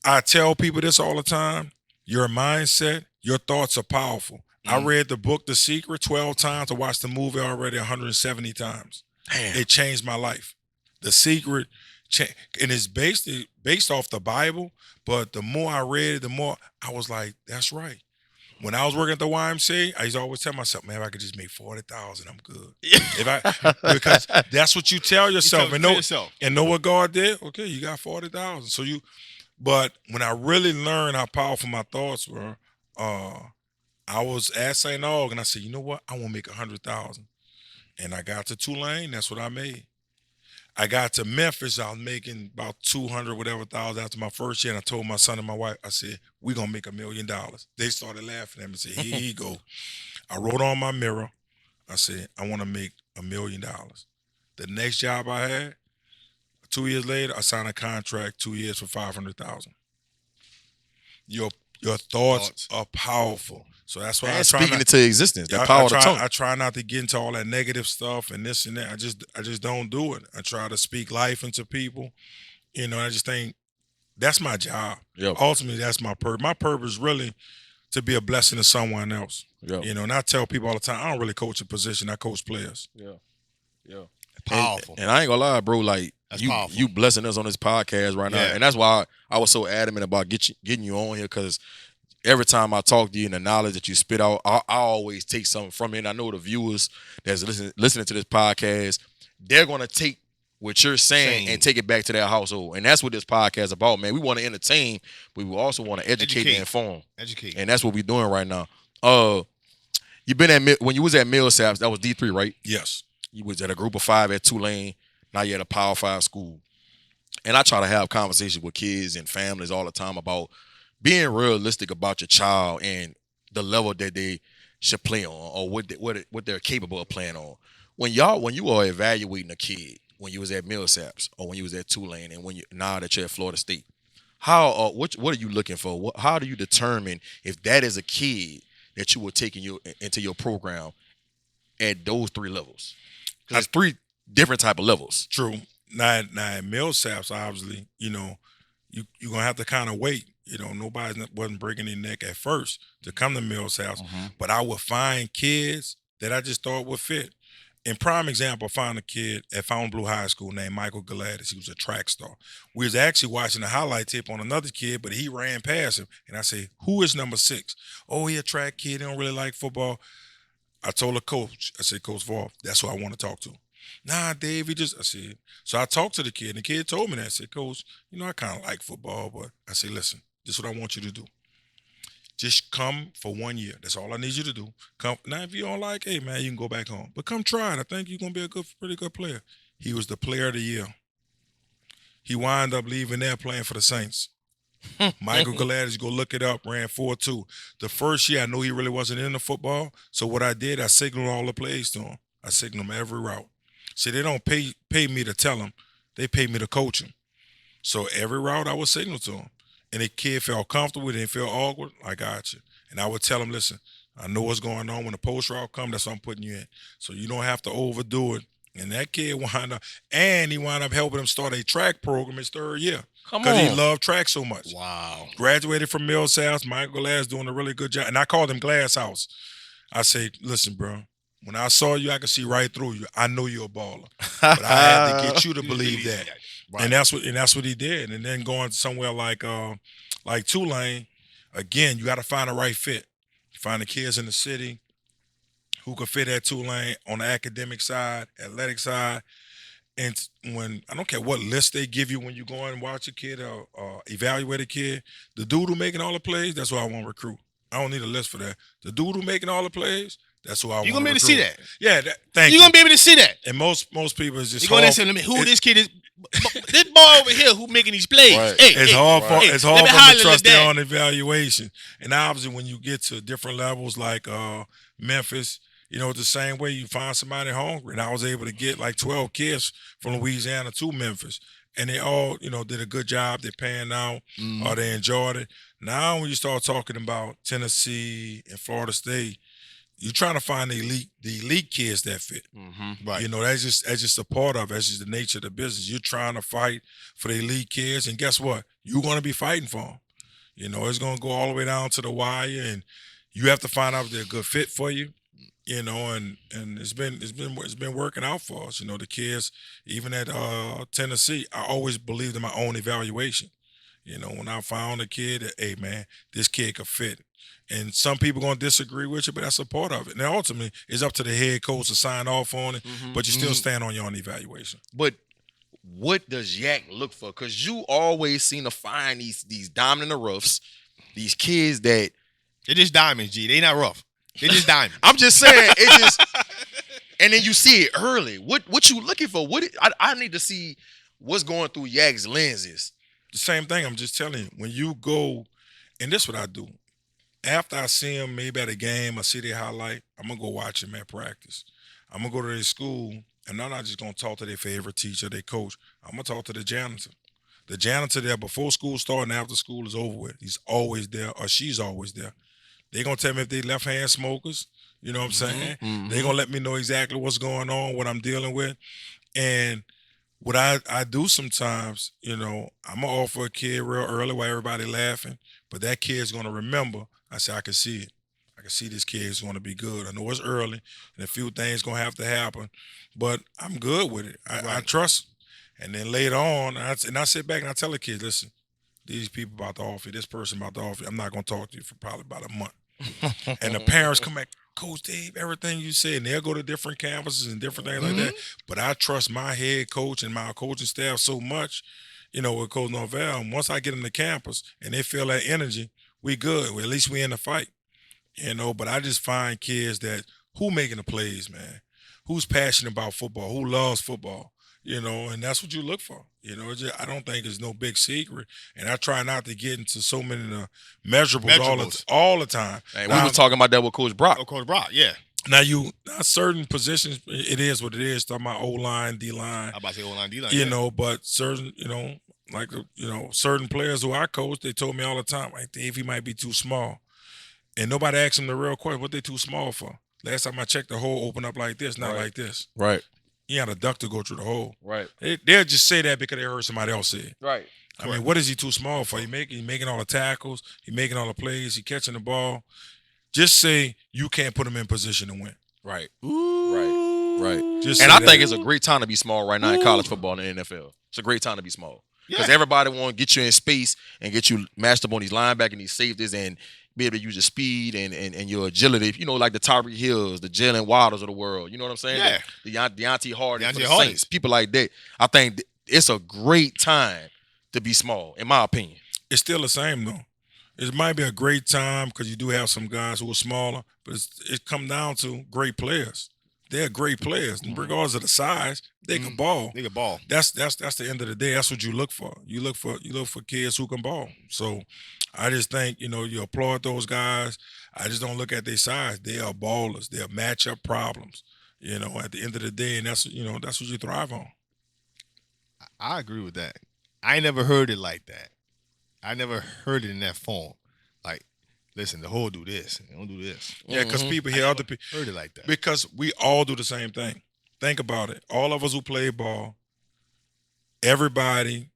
I tell people this all the time. Your mindset, your thoughts are powerful. I read the book The Secret 12 times. I watched the movie already 170 times. Damn. It changed my life. The Secret, and it's based off the Bible, but the more I read it, the more I was like, that's right. When I was working at the YMCA, I used to always tell myself, man, if I could just make 40,000, I'm good. Because that's what you tell yourself. And know what God did? Okay, you got 40,000. But when I really learned how powerful my thoughts were, I was at St. Aug, and I said, you know what? I want to make 100,000. And I got to Tulane. That's what I made. I got to Memphis. I was making about 200 whatever thousand after my first year, and I told my son and my wife, I said, "We're gonna make $1 million." They started laughing at me and said, "Here you go." I wrote on my mirror. I said, "I want to make $1 million." The next job I had, 2 years later, I signed a contract 2 years for 500,000. Your thoughts are powerful. So that's why And I try speaking not, into existence, that power of the tongue. I try not to get into all that negative stuff and this and that. I just don't do it. I try to speak life into people. I just think that's my job. Yep. Ultimately, that's my purpose. My purpose is really to be a blessing to someone else. Yep. And I tell people all the time, I don't really coach a position. I coach players. Yeah. Powerful. And I ain't gonna lie, bro. Like That's you, powerful. you blessing us on this podcast right now, Yeah. and that's why I was so adamant about getting you on here, because every time I talk to you and the knowledge that you spit out, I always take something from it. And I know the viewers that's listening to this podcast, they're gonna take what you're saying and take it back to their household, and that's what this podcast is about, man. We want to entertain, but we also want to educate and inform. Educate. And that's what we're doing right now. You been at when you was at Millsaps, that was D3, right? Yes. You was at a group of 5 at Tulane. Now you're at a Power 5 school. And I try to have conversations with kids and families all the time about being realistic about your child and the level that they should play on, or what they're capable of playing on. When you are evaluating a kid, when you was at Millsaps or when you was at Tulane, and now that you're at Florida State, how what are you looking for? How do you determine if that is a kid that you were taking into your program at those 3 levels? Because there's 3 different type of levels. True. Now at Millsaps, obviously, you're gonna have to kind of wait. Nobody wasn't breaking their neck at first to come to Millsaps, but I would find kids that I just thought would fit. In prime example, I found a kid at Fontainebleau High School named Michael Gladys. He was a track star. We was actually watching a highlight tape on another kid, but he ran past him. And I said, "Who is number 6? Oh, he a track kid. He don't really like football." I told the coach, I said, "Coach Vaughn, that's who I want to talk to." "Nah, Dave, I said, so I talked to the kid, and the kid told me that. I said, "Coach, I kind of like football, but," I said, "Listen, this is what I want you to do. Just come for 1 year. That's all I need you to do. Come. Now, if you don't like, hey, man, you can go back home. But come try it. I think you're going to be a pretty good player." He was the player of the year. He wound up leaving there playing for the Saints. Michael Gladys, go look it up, ran 4.2. The first year, I knew he really wasn't into football. So what I did, I signaled all the plays to him. I signaled him every route. See, they don't pay me to tell him. They pay me to coach him. So every route I would signal to him. And the kid felt comfortable, didn't feel awkward. I got you. And I would tell him, "Listen, I know what's going on. When the post route comes, that's what I'm putting you in. So you don't have to overdo it." And that kid wound up helping him start a track program his 3rd year. Because he loved track so much. Wow. Graduated from Millsaps. Michael Glass doing a really good job. And I called him Glass House. I say, "Listen, bro, when I saw you, I could see right through you. I know you're a baller. But I had to get you to believe that." Right. And that's what he did. And then going somewhere like Tulane, again, you got to find the right fit. Find the kids in the city who can fit at Tulane on the academic side, athletic side. And when I don't care what list they give you when you go and watch a kid or evaluate a kid, the dude who making all the plays, that's who I want to recruit. I don't need a list for that. The dude who making all the plays, that's who I want to recruit. You're going to be able to see that. Yeah, thank you. You're going to be able to see that. And most people is just you're going to say, "Who this kid is?" This boy over here who making these plays. Right. It's hard for them to trust their on own evaluation. And obviously when you get to different levels like Memphis, the same way you find somebody hungry. And I was able to get like 12 kids from Louisiana to Memphis. And they all, did a good job. They're paying out or they enjoyed it. Now when you start talking about Tennessee and Florida State, you're trying to find the elite kids that fit. Right. That's just a part of it. That's just the nature of the business. You're trying to fight for the elite kids, and guess what? You're going to be fighting for them. It's going to go all the way down to the wire, and you have to find out if they're a good fit for you. And it's been working out for us. The kids, even at Tennessee, I always believed in my own evaluation. When I found a kid that, hey man, this kid could fit. And some people going to disagree with you, but that's a part of it. And ultimately, it's up to the head coach to sign off on it, but you still stand on your own evaluation. But what does Yak look for? Because you always seem to find these diamond in the roughs, these kids that... They're just diamonds, G. They not rough. They're just diamonds. I'm just saying, it just... And then you see it early. What you looking for? I need to see what's going through Yak's lenses. The same thing. I'm just telling you. When you go, and this is what I do. After I see them maybe at a game, I see their highlight, I'm going to go watch them at practice. I'm going to go to their school, and I'm not just going to talk to their favorite teacher, their coach. I'm going to talk to the janitor. The janitor there before school starts and after school is over with. He's always there, or she's always there. They're going to tell me if they left-hand smokers. You know what I'm saying? Mm-hmm. They're going to let me know exactly what's going on, what I'm dealing with. And what I do sometimes, I'm going to offer a kid real early while everybody laughing, but that kid's going to remember. I say, I can see it. I can see this kid's going to be good. I know it's early and a few things going to have to happen, but I'm good with it. I trust. And then later on, I sit back and I tell the kids, listen, these people about to offer you, this person about to offer you, I'm not going to talk to you for probably about a month. And the parents come back, Coach Dave, everything you said, and they'll go to different campuses and different things like that. But I trust my head coach and my coaching staff so much, with Coach Norvell. And once I get them to campus and they feel that energy, we good. Well, at least we in the fight, But I just find kids who making the plays, man. Who's passionate about football, who loves football, and that's what you look for. I don't think it's no big secret. And I try not to get into so many measurables. All the time. Hey, we were talking about that with Coach Brock. Oh, Coach Brock, yeah. Now, certain positions, it is what it is. Talking about O-line, D-line. I'm about to say O-line, D-line. But certain, certain players who I coach, they told me all the time, like, Dave, he might be too small. And nobody asked him the real question, what they too small for? Last time I checked, the hole opened up like this, not like this. Right. He had a duck to go through the hole. Right. They'll just say that because they heard somebody else say it. Right. I mean, what is he too small for? He making all the tackles. He making all the plays. He catching the ball. Just say you can't put him in position to win. Right. Right. And I think it's a great time to be small right now in college football and the NFL. It's a great time to be small. Because everybody want to get you in space and get you matched up on these linebackers and these safeties and be able to use your speed and your agility. Like the Tyreek Hills, the Jalen Waddles of the world. You know what I'm saying? Yeah. The Deontay Hardy, Saints, people like that. I think it's a great time to be small, in my opinion. It's still the same, though. It might be a great time because you do have some guys who are smaller, but it comes down to great players. They're great players. And regardless of the size, they can ball. They can ball. That's the end of the day. That's what you look for. You look for kids who can ball. So I just think, you applaud those guys. I just don't look at their size. They are ballers. They're matchup problems, at the end of the day. And that's what you thrive on. I agree with that. I never heard it like that. I never heard it in that form. Like, listen, the whole do this. They don't do this. Yeah, because people hear other people. Heard it like that. Because we all do the same thing. Think about it. All of us who play ball, everybody,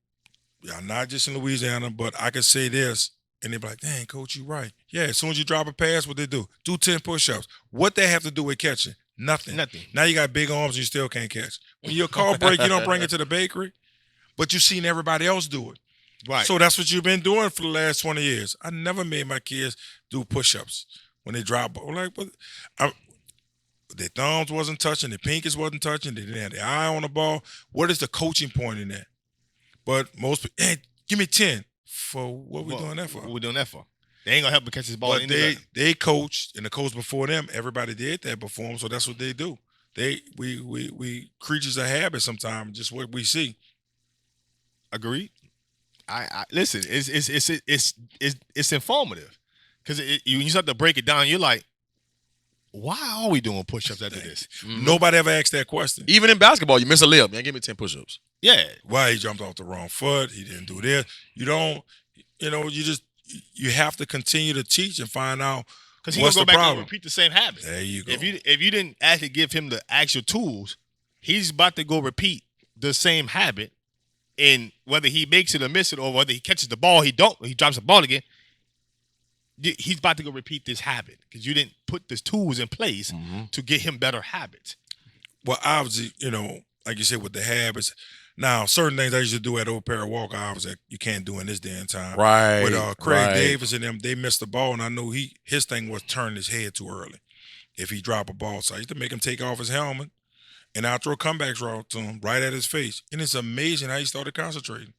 not just in Louisiana, but I can say this, and they be like, dang, Coach, you right. Yeah, as soon as you drop a pass, what they do? Do 10 push-ups. What they have to do with catching? Nothing. Now you got big arms and you still can't catch. When your car break, you don't bring it to the bakery, but you've seen everybody else do it. Right. So that's what you've been doing for the last 20 years. I never made my kids do push-ups when they drop ball. Like, their thumbs wasn't touching, their pinkies wasn't touching, they didn't have their eye on the ball. What is the coaching point in that? But most people, hey, give me 10. For what we doing that for? What we doing that for? They ain't gonna help me catch this ball. But they coached, and the coach before them, everybody did that before them, so that's what they do. We creatures of habit sometimes, just what we see. Agreed. I listen. It's informative because when you start to break it down, you're like, why are we doing push-ups after this? Nobody ever asked that question. Even in basketball, you miss a layup, man. Give me 10 push-ups. Yeah. Why he jumped off the wrong foot? He didn't do this. You don't. You have to continue to teach and find out because he's what's gonna the go back problem. and repeat the same habit. There you go. If you didn't actually give him the actual tools, he's about to go repeat the same habit. And whether he makes it or miss it, or whether he catches the ball, he drops the ball again. He's about to go repeat this habit because you didn't put the tools in place to get him better habits. Well, obviously, like you said, with the habits. Now, certain things I used to do at Old Perry Walker, I was like, you can't do in this day and time. Right. With Craig Davis and them, they missed the ball, and I know his thing was turn his head too early if he dropped a ball. So I used to make him take off his helmet, and I'd throw comebacks route to him right at his face. And it's amazing how he started concentrating.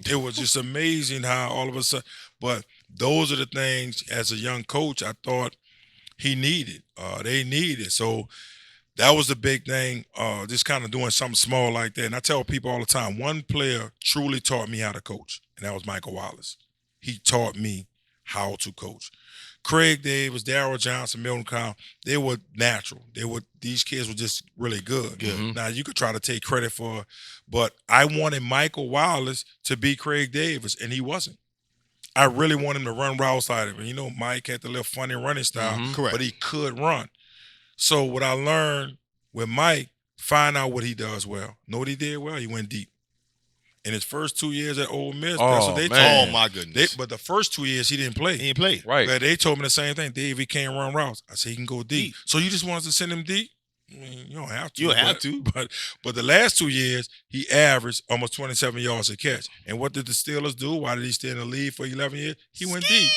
It was just amazing how all of a sudden. But those are the things, as a young coach, I thought he needed. They needed. So that was the big thing. Just kind of doing something small like that. And I tell people all the time, one player truly taught me how to coach, and that was Michael Wallace. He taught me how to coach. Craig Davis, Darryl Johnson, Milton Kyle, they were natural. These kids were just really good. Now you could try to take credit for, but I wanted Michael Wallace to be Craig Davis, and he wasn't. I really want him to run routes out of it. You know, Mike had the little funny running style, Correct. but he could run. So what I learned with Mike, find out what he does well. Know what he did well? He went deep. In his first 2 years at Ole Miss, that's what they told Oh me. my goodness! But the first 2 years he didn't play. He didn't play. Right. But they told me the same thing. Dave, he can't run routes. I said he can go deep. So you just want us to send him deep? I mean, you don't have to. You don't have to. But the last 2 years, he averaged almost 27 yards a catch. And what did the Steelers do? Why did he stay in the league for 11 years? He went deep.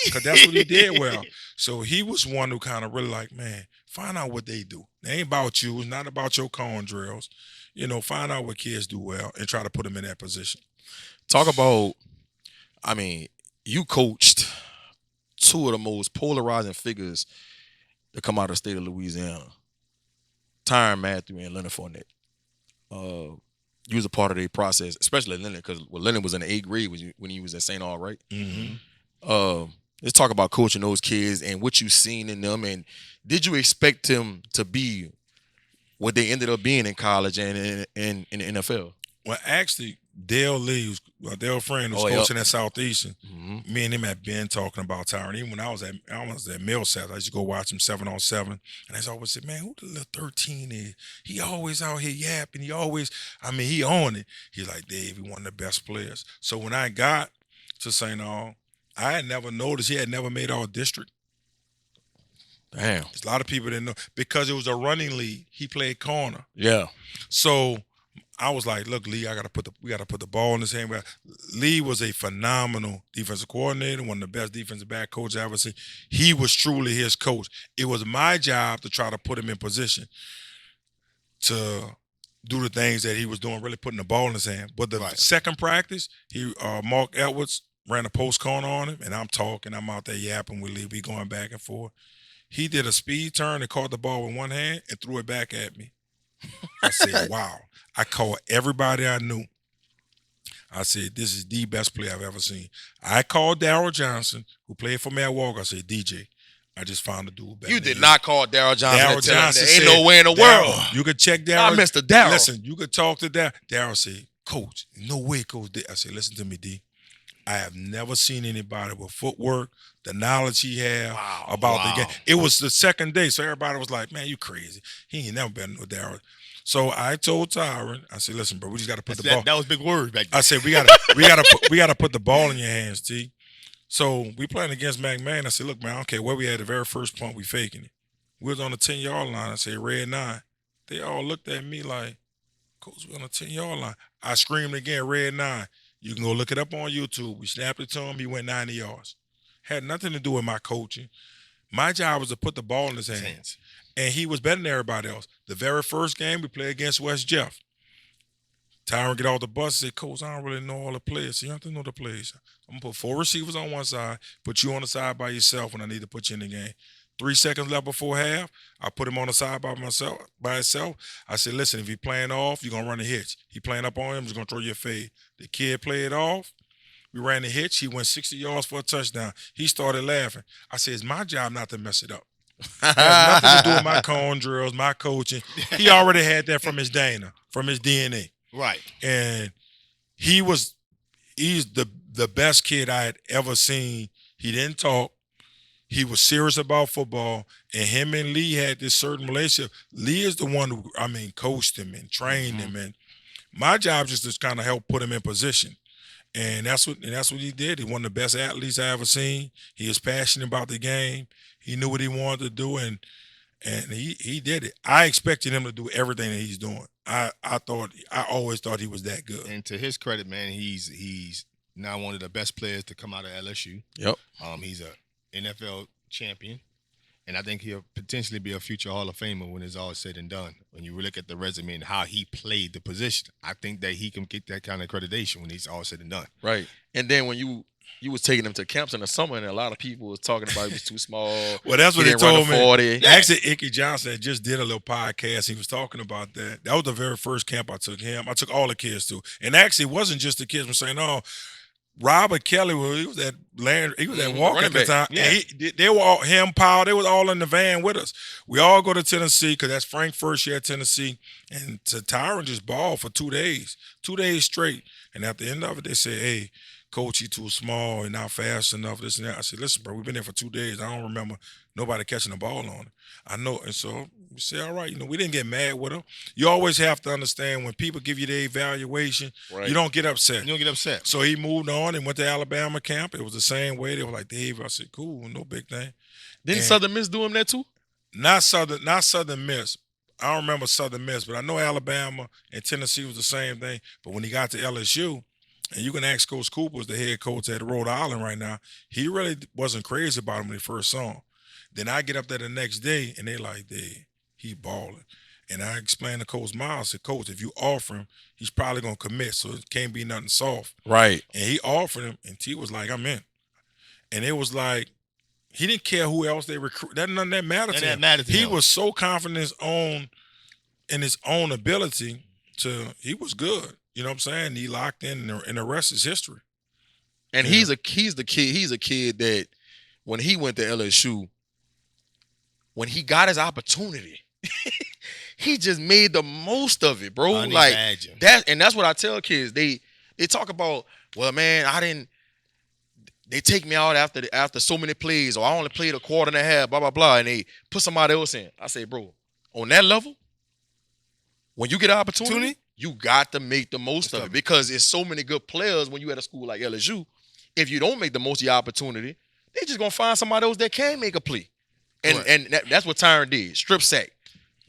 Because that's what he did well. So he was one who kind of really like, man, find out what they do. It ain't about you. It's not about your cone drills. You know, find out what kids do well and try to put them in that position. Talk about, I mean, you coached two of the most polarizing figures to come out of the state of Louisiana. Tyrann Mathieu and Leonard Fournette. You was a part of their process, especially Leonard, because Leonard was in the 8th grade when he was at St. All, right? Let's talk about coaching those kids and what you've seen in them. And did you expect him to be what they ended up being in college and in the NFL? Well, actually, Dale Lee, Dale Friend, who's coaching at Southeastern, me and him had been talking about Tyrann. Even when I was at Millsap, I used to go watch him 7-on-7. And I always said, man, who the little 13 is? He always out here yapping. He on it. He's like, Dave, he one of the best players. So when I got to St. All, I had never noticed he had never made all district. Damn. A lot of people didn't know. Because it was a running league, he played corner. Yeah. So I was like, look, Lee, we gotta put the ball in his hand. Lee was a phenomenal defensive coordinator, one of the best defensive back coaches I ever seen. He was truly his coach. It was my job to try to put him in position to do the things that he was doing, really putting the ball in his hand. But the second practice, Mark Edwards ran a post corner on him, and I'm out there yapping with Lee. We going back and forth. He did a speed turn and caught the ball with one hand and threw it back at me. I said, wow. I called everybody I knew. I said, this is the best play I've ever seen. I called Darryl Johnson, who played for me at Walker. I said, DJ, I just found a dude better. You did not call Darryl Johnson. Darryl Johnson ain't no way in the world. You could check Darryl. I missed the Darryl. Listen, you could talk to Darryl. Darryl said, Coach, no way, Coach. I said, listen to me, D. I have never seen anybody with footwork, the knowledge he had about the game. It was the second day, so everybody was like, man, you crazy. He ain't never been with Darryl. So I told Tyrann, I said, listen, bro, we just got to put the ball. That was big words back then. I said, we gotta put the ball in your hands, T. So we playing against McMahon. I said, look, man, I don't care where we had the very first punt, we faking it. We was on the 10-yard line. I said, red 9. They all looked at me like, Coach, we on the 10-yard line. I screamed again, red 9. You can go look it up on YouTube. We snapped it to him. He went 90 yards. Had nothing to do with my coaching. My job was to put the ball in his hands. And he was better than everybody else. The very first game we played against West Jeff. Tyrann get off the bus and said, Coach, I don't really know all the players. So you have to know the plays. I'm going to put 4 receivers on one side, put you on the side by yourself when I need to put you in the game. 3 seconds left before half, I put him on the side by himself. I said, listen, if he playing off, you're going to run a hitch. He playing up on him, he's going to throw you a fade. The kid played off. We ran the hitch. He went 60 yards for a touchdown. He started laughing. I said, it's my job not to mess it up. It has nothing to do with my cone drills, my coaching. He already had that from his DNA. Right. And he's the best kid I had ever seen. He didn't talk. He was serious about football, and him and Lee had this certain relationship. Lee is the one who, coached him and trained him, and my job just to kind of help put him in position. And that's what he did. He's one of the best athletes I ever seen. He was passionate about the game. He knew what he wanted to do, and he did it. I expected him to do everything that he's doing. I always thought he was that good. And to his credit, man, he's now one of the best players to come out of LSU. Yep. He's a NFL champion, and I think he'll potentially be a future Hall of Famer when it's all said and done. When you look at the resume and how he played the position, I think that he can get that kind of accreditation when it's all said and done. Right. And then when you you was taking him to camps in the summer, and a lot of people was talking about he was too small. Well, that's what he they didn't run told a me. 40. Actually, Icky Johnson had just did a little podcast. He was talking about that. That was the very first camp I took him. I took all the kids to, and actually, it wasn't just the kids. I'm saying, oh, Robert Kelly, he was at Land, he was at Walker running at the back. time. Yeah. And they were all him, Powell. They was all in the van with us. We all go to Tennessee because that's Frank's first year at Tennessee, and Tyron just balled for 2 days straight. And at the end of it, they said, "Hey, Coach, he too small and not fast enough." This and that. I said, "Listen, bro, we've been there for 2 days. I don't remember nobody catching the ball on it. I know." And so we said, "All right, we didn't get mad with him. You always have to understand when people give you the evaluation, Right. you don't get upset. You don't get upset. So he moved on and went to Alabama camp. It was the same way. They were like, "Dave," I said, "Cool, no big thing." Didn't And- Southern Miss do him that too? Not Southern Miss. I don't remember Southern Miss, but I know Alabama and Tennessee was the same thing. But when he got to LSU, and you can ask Coach Cooper, who's the head coach at Rhode Island right now, he really wasn't crazy about him when he first saw him. Then I get up there the next day, and they like, "Dave, he balling." And I explained to Coach Miles, I said, "Coach, if you offer him, he's probably going to commit, so it can't be nothing soft." Right. And he offered him, and T was like, "I'm in." And it was like, he didn't care who else they recruit. None of that mattered to None of him. that mattered to He him. was so confident in his own ability he was good. You know what I'm saying? He locked in, and the rest is history. And Yeah. he's a kid that when he went to LSU, when he got his opportunity, he just made the most of it, bro. Like Imagine. that's what I tell kids. They talk about, well, man, they take me out after so many plays, or I only played a quarter and a half, blah, blah, blah, and they put somebody else in. I say, bro, on that level, when you get an opportunity, you got to make the most of it, because it's so many good players when you at a school like LSU. If you don't make the most of your opportunity, they just gonna find somebody else that can make a play. And that's what Tyron did. Strip sack,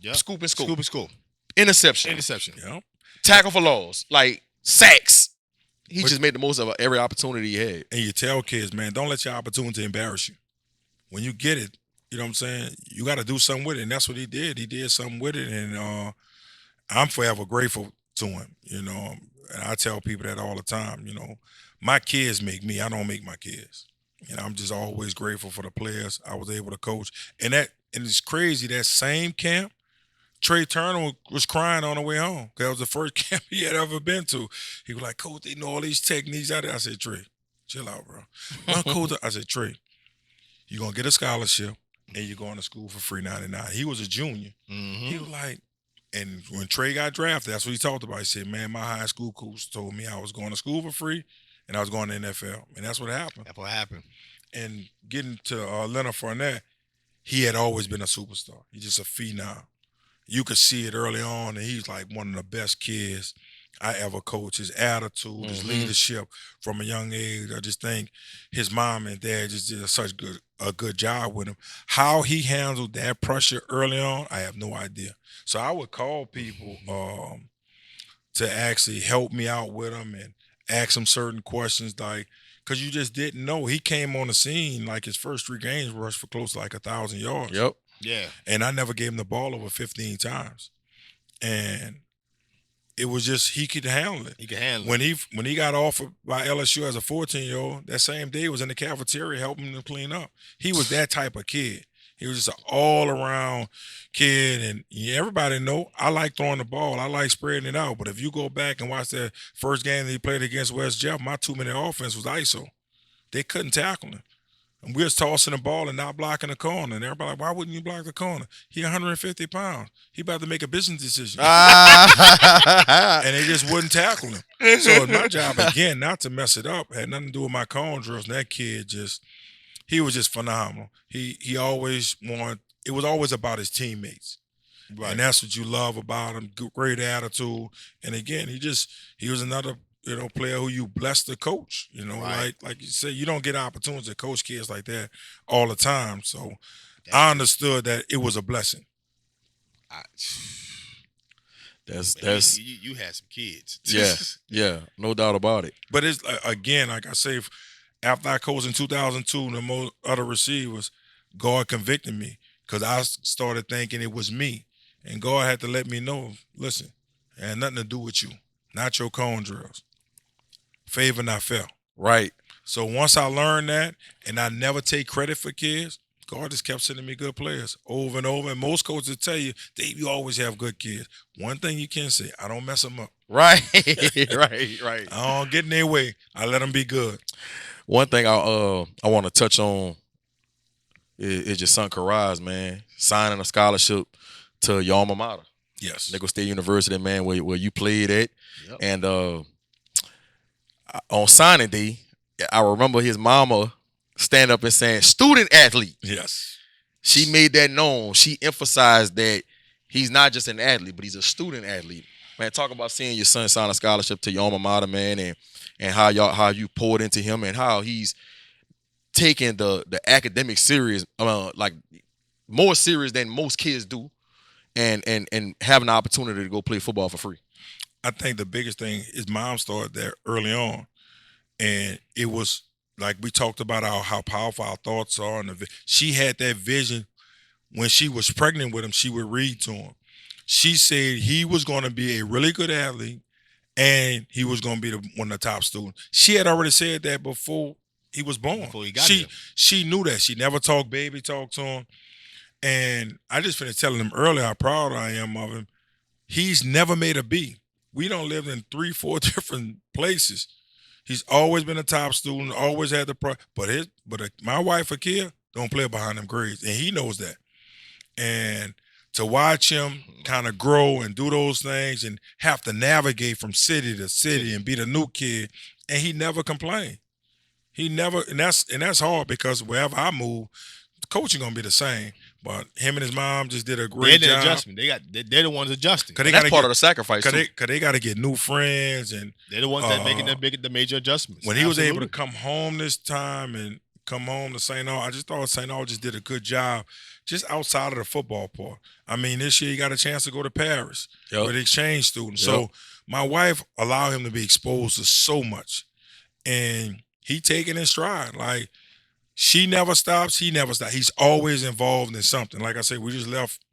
Yep. scoop and scoop, Scoop and scoop. interception, Yeah. tackle for loss, like sacks. He But- just made the most of every opportunity he had. And you tell kids, man, don't let your opportunity embarrass you. When you get it, you know what I'm saying? You got to do something with it. And that's what he did. He did something with it. And I'm forever grateful to him, And I tell people that all the time, My kids make me. I don't make my kids. I'm just always grateful for the players I was able to coach. And it's crazy, that same camp, Trey Turner was crying on the way home, because that was the first camp he had ever been to. He was like, "Coach, they know all these techniques out there." I said, "Trey, chill out, bro." "No, Coach," I said, "Trey, you're going to get a scholarship and you're going to school for free 99. He was a junior. Mm-hmm. He was like, and when Trey got drafted, that's what he talked about. He said, "Man, my high school coach told me I was going to school for free and I was going to the NFL." And that's what happened. That's what happened. And getting to Leonard Fournette, he had always been a superstar. He's just a phenom. You could see it early on, and he's like one of the best kids I ever coached. His attitude, his leadership from a young age. I just think his mom and dad just did a good job with him. How he handled that pressure early on, I have no idea. So I would call people to actually help me out with him and ask him certain questions, like, because you just didn't know. He came on the scene, like his first 3 games rushed for close to like 1,000 yards. Yep. Yeah. And I never gave him the ball over 15 times. And it was just, he could handle it. He can handle When he got offered by LSU as a 14-year-old, that same day he was in the cafeteria helping him to clean up. He was that type of kid. He was just an all-around kid. And everybody know I like throwing the ball. I like spreading it out. But if you go back and watch that first game that he played against West Jeff, my 2-minute offense was ISO. They couldn't tackle him. And we was tossing the ball and not blocking the corner. And everybody like, "Why wouldn't you block the corner? He 150 pounds. He about to make a business decision." And they just wouldn't tackle him. So it's my job, again, not to mess it up. It had nothing to do with my cone drills. And that kid he was just phenomenal. He always it was always about his teammates. Right. And that's what you love about him. Great attitude. And again, he was another player who you blessed to coach. Right. Like you said, you don't get opportunities to coach kids like that all the time. So I understood that it was a blessing. That's you had some kids. yeah, no doubt about it. But it's again, like I say, after I coached in 2002, the most other receivers, God convicted me, because I started thinking it was me, and God had to let me know, listen, it had nothing to do with you, not your cone drills. Favor not fair. Right. So once I learned that, and I never take credit for kids, God just kept sending me good players over and over. And most coaches tell you, Dave, you always have good kids. One thing you can say, I don't mess them up. Right, right. I don't get in their way. I let them be good. One thing I want to touch on is your son Karaz, man, signing a scholarship to your alma mater, Yes. Nicholls State University, man, where you played at. Yep. And on signing day, I remember his mama stand up and saying, student athlete. Yes. She made that known. She emphasized that he's not just an athlete, but he's a student athlete. Man, talk about seeing your son sign a scholarship to your alma mater, man, and how you poured into him and how he's taking the academic serious, like more serious than most kids do, and having the opportunity to go play football for free. I think the biggest thing is mom started there early on. And it was like we talked about how powerful our thoughts are. And she had that vision when she was pregnant with him. She would read to him. She said he was going to be a really good athlete and he was going to be one of the top students. She had already said that before he was born. Before he got here. She knew that. She never talked baby talk to him. And I just finished telling him earlier how proud I am of him. He's never made a B. We don't live in 3-4 different places. He's always been a top student, always had the but my wife, Akia, don't play behind them grades, and he knows that. And to watch him kind of grow and do those things and have to navigate from city to city and be the new kid, and he never complained. He never, and that's hard because wherever I move, the coaching gonna be the same. But him and his mom just did a great They're job. the adjustment. They're the ones adjusting. And that's part of the sacrifice, too. Cause they got to get new friends, and They're the ones that making the major adjustments. when he was able to Absolutely. come home this time and come home to St. Aug, I just thought St. Aug just did a good job just outside of the football part. I mean, this year he got a chance to go to Paris with exchange students. Yep. So my wife allowed him to be exposed to so much, and he taking in stride. Like, she never stops, he never stops. He's always involved in something. Like I said, we just left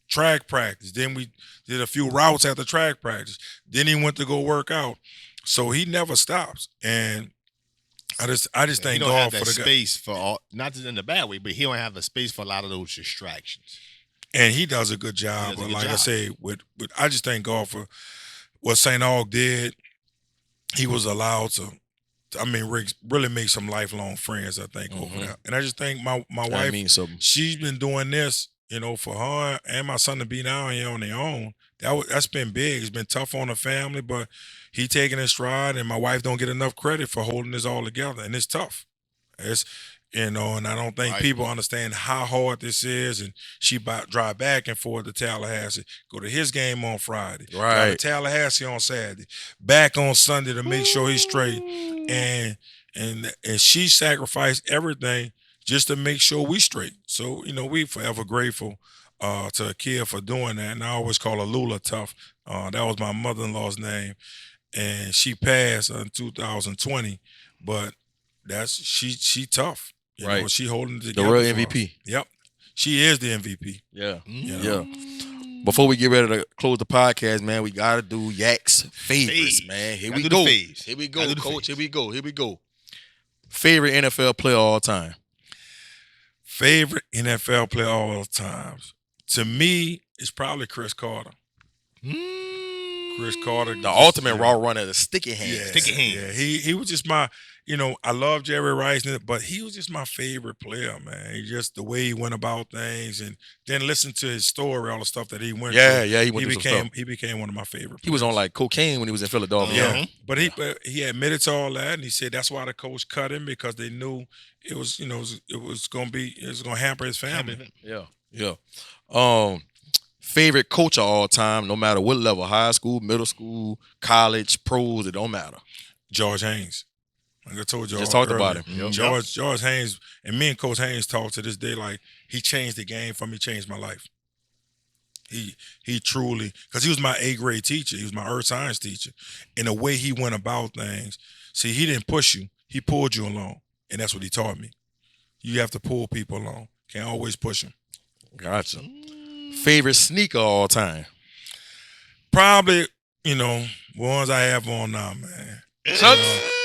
track practice. Then we did a few routes after track practice. Then he went to go work out. So he never stops. And I just thank he don't God have for that the guy. space for all, not just in the bad way, but he don't have the space for a lot of those distractions. And he does a good job. But like I say, with I just thank God for what St. Aug did. He was allowed to, I mean, really make some lifelong friends, I think, over there. And I just think my wife, means something. she's been doing this, for her and my son to be down here on their own. That's been big. It's been tough on the family, but he taking his stride, and my wife don't get enough credit for holding this all together. And it's tough. It's, and I don't think people understand how hard this is. And she drive back and forth to Tallahassee, go to his game on Friday, drive to Tallahassee on Saturday, back on Sunday to make sure he's straight. And she sacrificed everything just to make sure we straight. So, we forever grateful to Akia for doing that. And I always call her Lula Tough. That was my mother-in-law's name. And she passed in 2020, but she tough. You know, she holding it together. The real MVP. Yep. She is the MVP. Yeah. You Yeah. Before we get ready to close the podcast, man, we got to do Yak's favorites, Faves. man. Here Gotta we do the go. faves. Here we Gotta go, do the Coach. faves. Here we go. Favorite NFL player of all time? Favorite NFL player of all times. To me, it's probably Chris Carter. Chris Carter. The ultimate raw runner, the sticky hand. Yeah, Sticky hand. Yeah, he was just my, I love Jerry Rice, but he was just my favorite player, man. He just, the way he went about things, and then listen to his story, all the stuff that he went through. Yeah, he went through some stuff. He became one of my favorite players. He was on like cocaine when he was in Philadelphia. Yeah, but he admitted to all that, and he said that's why the coach cut him, because they knew it was, it was gonna hamper his family. Yeah. Favorite coach of all time, no matter what level, high school, middle school, college, pros, it don't matter. George Haynes. Like I told you, Just talked about him. Yep. George Haynes, and me and Coach Haynes talk to this day. Like, he changed the game for me, changed my life. He truly, because he was my 8th grade teacher. He was my earth science teacher. And the way he went about things, see, he didn't push you. He pulled you along. And that's what he taught me. You have to pull people along. Can't always push them. Gotcha. Favorite sneaker of all time? Probably, ones I have on now, man.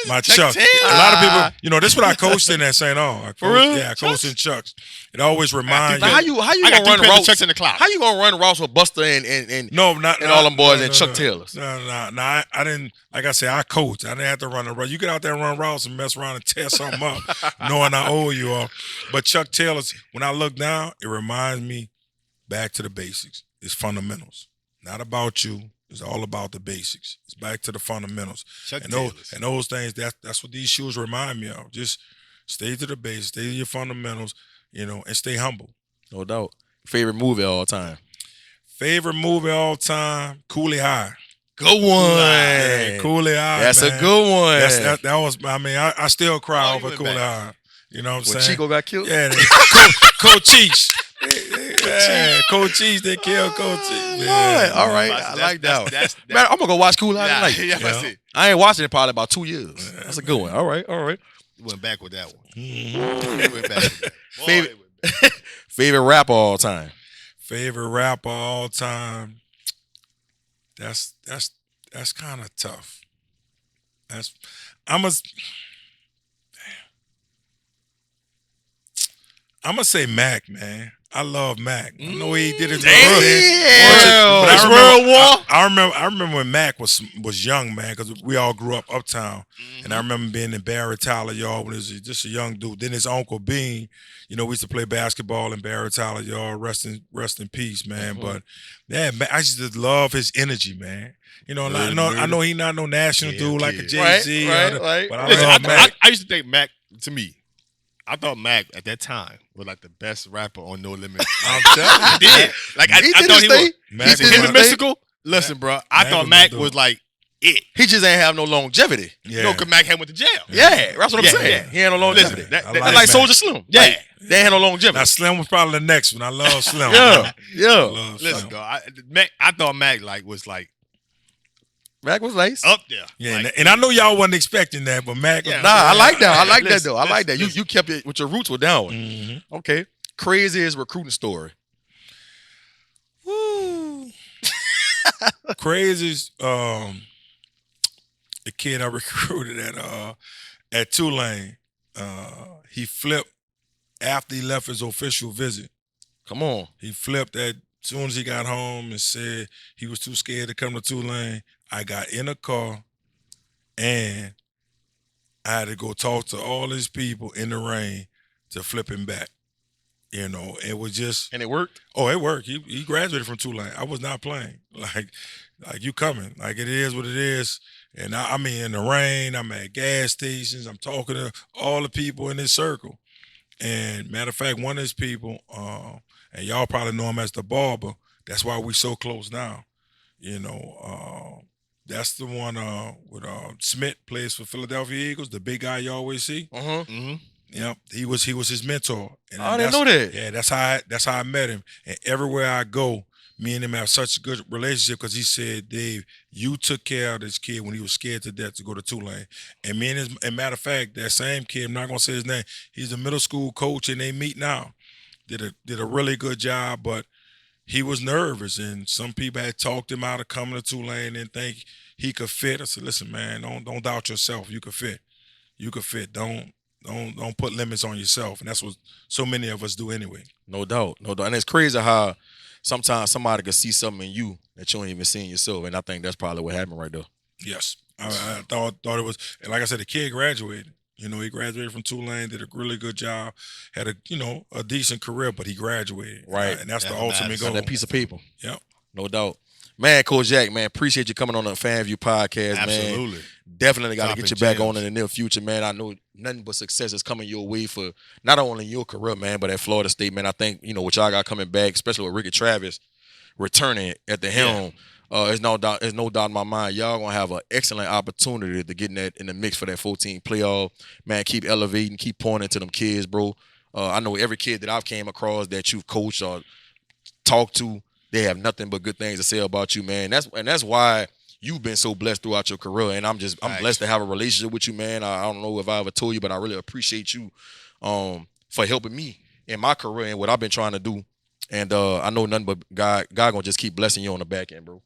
My Chuck Chuck. Taylor. A lot of people, you know, this is what I coached in at St. Aug. For real? Yeah, I coached in Chucks. It always reminds Now, you. how you I got gonna run 3 pairs of routes? Chucks in the cloud. How you gonna run routes with Buster and No, not and all them boys no, and Chuck Taylors? No. I didn't. Like I said, I coached. I didn't have to run a route. You get out there and run routes and mess around and tear something up, knowing I owe you all. But Chuck Taylor's, when I look down, it reminds me back to the basics. It's fundamentals. Not about you. It's all about the basics. It's back to the fundamentals. Chuck and Taylors. those things, that's what these shoes remind me of. Just stay to the basics, stay to your fundamentals, you know, and stay humble. No doubt. Favorite movie of all time? Favorite movie all time, Coolie High. Good one. Yeah, Coolie High. That's man. a good one. That was. I mean, I still cry Oh, over you Coolie went back. High. You know what I'm When saying? Chico got killed? Yeah, Coach Cheech. Yeah, Coach Cheech. They killed Coach Cheech. Lord, Yeah, all right. That's- I like that one. that's- Man, I'm gonna go watch Cool High Yeah, tonight. yeah, that's Yeah. it. I ain't watching it probably about 2 years. That's a good one. All right. You went back with that one. Mhm. You went back with that. Boy, Favorite- you went back. Favorite rapper of all time? Favorite rapper all time. That's kind of tough. I'm gonna say Mac, man. I love Mac. I know he did it. But It's I World remember, War. I remember when Mac was young, man, because we all grew up uptown, and I remember being in Barry Tyler Yard when he was just a young dude. Then his uncle Bean, you know, we used to play basketball in Barry Tyler Yard. Rest in peace, man. But yeah, man, I just love his energy, man. You know, and I know he not no national Yeah, dude like a kid. Jay-Z, Right. but I Listen, love Mac. I used to think Mac, to me, I thought Mac at that time was like the best rapper on No Limit. I'm telling you. I did. Like I He thought did he his was. thing. Mac He was did Him his and thing. Mystical. Listen, bro. I Mac thought was Mac my was dude. like it. He just ain't have no longevity. Yeah. No, because Mac had went to jail. Yeah, that's what I'm Yeah, saying. yeah. He ain't no longevity. Listen, that- I that- That's like Mac. Soldier Slim. Yeah. Like, they ain't had no longevity. Now Slim was probably the next one. I love Slim. Yeah, yeah. Love Listen, Slim. dog. I thought Mac was like Mac was nice. up there. Yeah, Like, and I know y'all wasn't expecting that, but Mac. Yeah. Nah, I like that. I like that Listen, though. I like that. listen. You kept it with your roots were down. Mhm. Okay. Craziest recruiting story. Woo. Craziest, the kid I recruited at Tulane, he flipped after he left his official visit. Come on. He flipped as soon as he got home and said he was too scared to come to Tulane. I got in a car and I had to go talk to all his people in the rain to flip him back. You know, it was just, And it worked. oh, it worked. He graduated from Tulane. I was not playing. Like you coming. Like it is what it is. And I mean, in the rain, I'm at gas stations. I'm talking to all the people in this circle. And matter of fact, one of his people, and y'all probably know him as the barber. That's why we so close now. You know, that's the one with Smith plays for Philadelphia Eagles, the big guy you always see. Uh-huh. mm-hmm. Yep, he was his mentor. And I didn't know that. Yeah, that's how I met him. And everywhere I go, me and him have such a good relationship because he said, Dave, you took care of this kid when he was scared to death to go to Tulane. And me and his, and matter of fact, that same kid, I'm not gonna say his name, he's a middle school coach and they meet now. Did a really good job, but he was nervous and some people had talked him out of coming to Tulane and think he could fit. I said, listen, man, don't doubt yourself. You could fit. You could fit. Don't put limits on yourself. And that's what so many of us do anyway. No doubt. No doubt. And it's crazy how sometimes somebody can see something in you that you ain't even seen yourself. And I think that's probably what happened right there. Yes. I thought it was, and like I said, the kid graduated. You know, he graduated from Tulane, did a really good job, had a decent career, but he graduated. Right. And that's the That ultimate matters. goal. That piece of paper. Yep. No doubt. Man, Coach Jack, man, appreciate you coming on the FanView podcast, man. Absolutely. Definitely got to Dropping get you back gems. on in the near future, man. I know nothing but success is coming your way for not only your career, man, but at Florida State, man. I think, what y'all got coming back, especially with Ricky Travis returning at the helm, there's no doubt in my mind. Y'all gonna have an excellent opportunity to get in the mix for that 14 playoff. Man, keep elevating, keep pouring into them kids, bro. I know every kid that I've came across that you've coached or talked to, they have nothing but good things to say about you, man. That's why you've been so blessed throughout your career, and I'm blessed to have a relationship with you, man. I don't know if I ever told you, but I really appreciate you for helping me in my career and what I've been trying to do. And I know nothing but God gonna just keep blessing you on the back end, bro.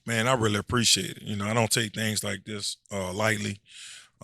Man, I really appreciate it. I don't take things like this lightly.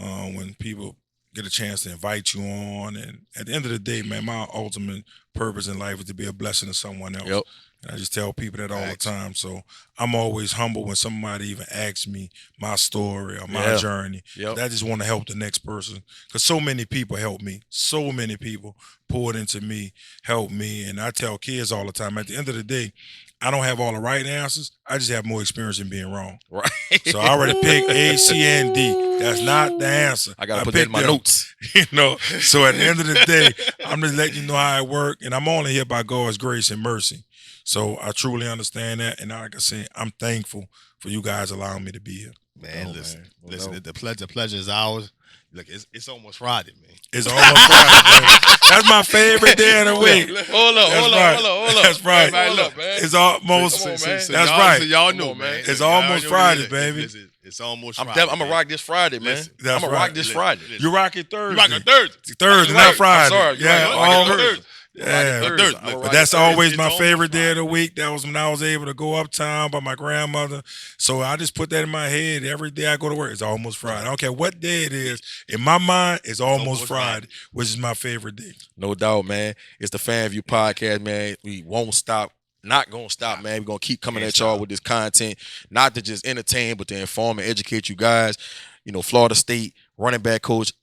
when people get a chance to invite you on. And at the end of the day, man, my ultimate purpose in life is to be a blessing to someone else. Yep. And I just tell people that all the time. So I'm always humble when somebody even asks me my story or my journey. Yep. I just want to help the next person, because so many people help me. So many people poured into me, help me. And I tell kids all the time, at the end of the day, I don't have all the right answers. I just have more experience in being wrong. Right. So I already picked A, C, and D. That's not the answer. I gotta put that in my notes. You know. So at the end of the day, I'm just letting you know how it works, and I'm only here by God's grace and mercy. So I truly understand that, and like I said, I'm thankful for you guys allowing me to be here. Man, listen, the pleasure is ours. Look, it's almost Friday, man. It's almost Friday, man. That's my favorite day of the week. Hold up. That's right. Man, look, man. It's almost. Come on, man. That's right. So y'all know, man. It's almost Friday, baby. It's almost Friday. I'm gonna rock this Friday, man. Listen, I'm gonna rock this Friday. You rock it Thursday. You rock it Thursday. Thursday, not Friday. I'm sorry. Yeah, Thursday. Yeah, but that's always my favorite day of the week. That was when I was able to go uptown by my grandmother. So I just put that in my head. Every day I go to work, it's almost Friday. I don't care what day it is. In my mind, it's almost Friday, which is my favorite day. No doubt, man. It's the FanView podcast, man. We won't stop. Not gonna stop, man. We're gonna keep coming at y'all with this content, not to just entertain, but to inform and educate you guys. You know, Florida State running back coach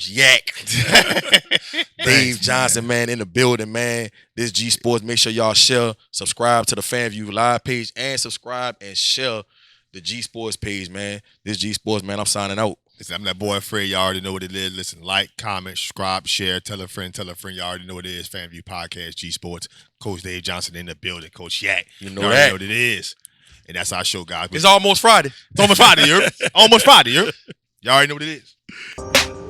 Yak. Dave Johnson, man, in the building, man. This G Sports. Make sure y'all share, subscribe to the FanView live page, and subscribe and share the G Sports page, man. This G Sports, man. I'm signing out. Listen, I'm that boy Fred. Y'all already know what it is. Listen, like, comment, subscribe, share, tell a friend. Y'all already know what it is. FanView Podcast, G Sports. Coach Dave Johnson in the building. Coach Yak. You know y'all that. already know what it is. And that's our show, guys. It's almost Friday. It's almost Friday, you Almost Friday, you Y'all already know what it is.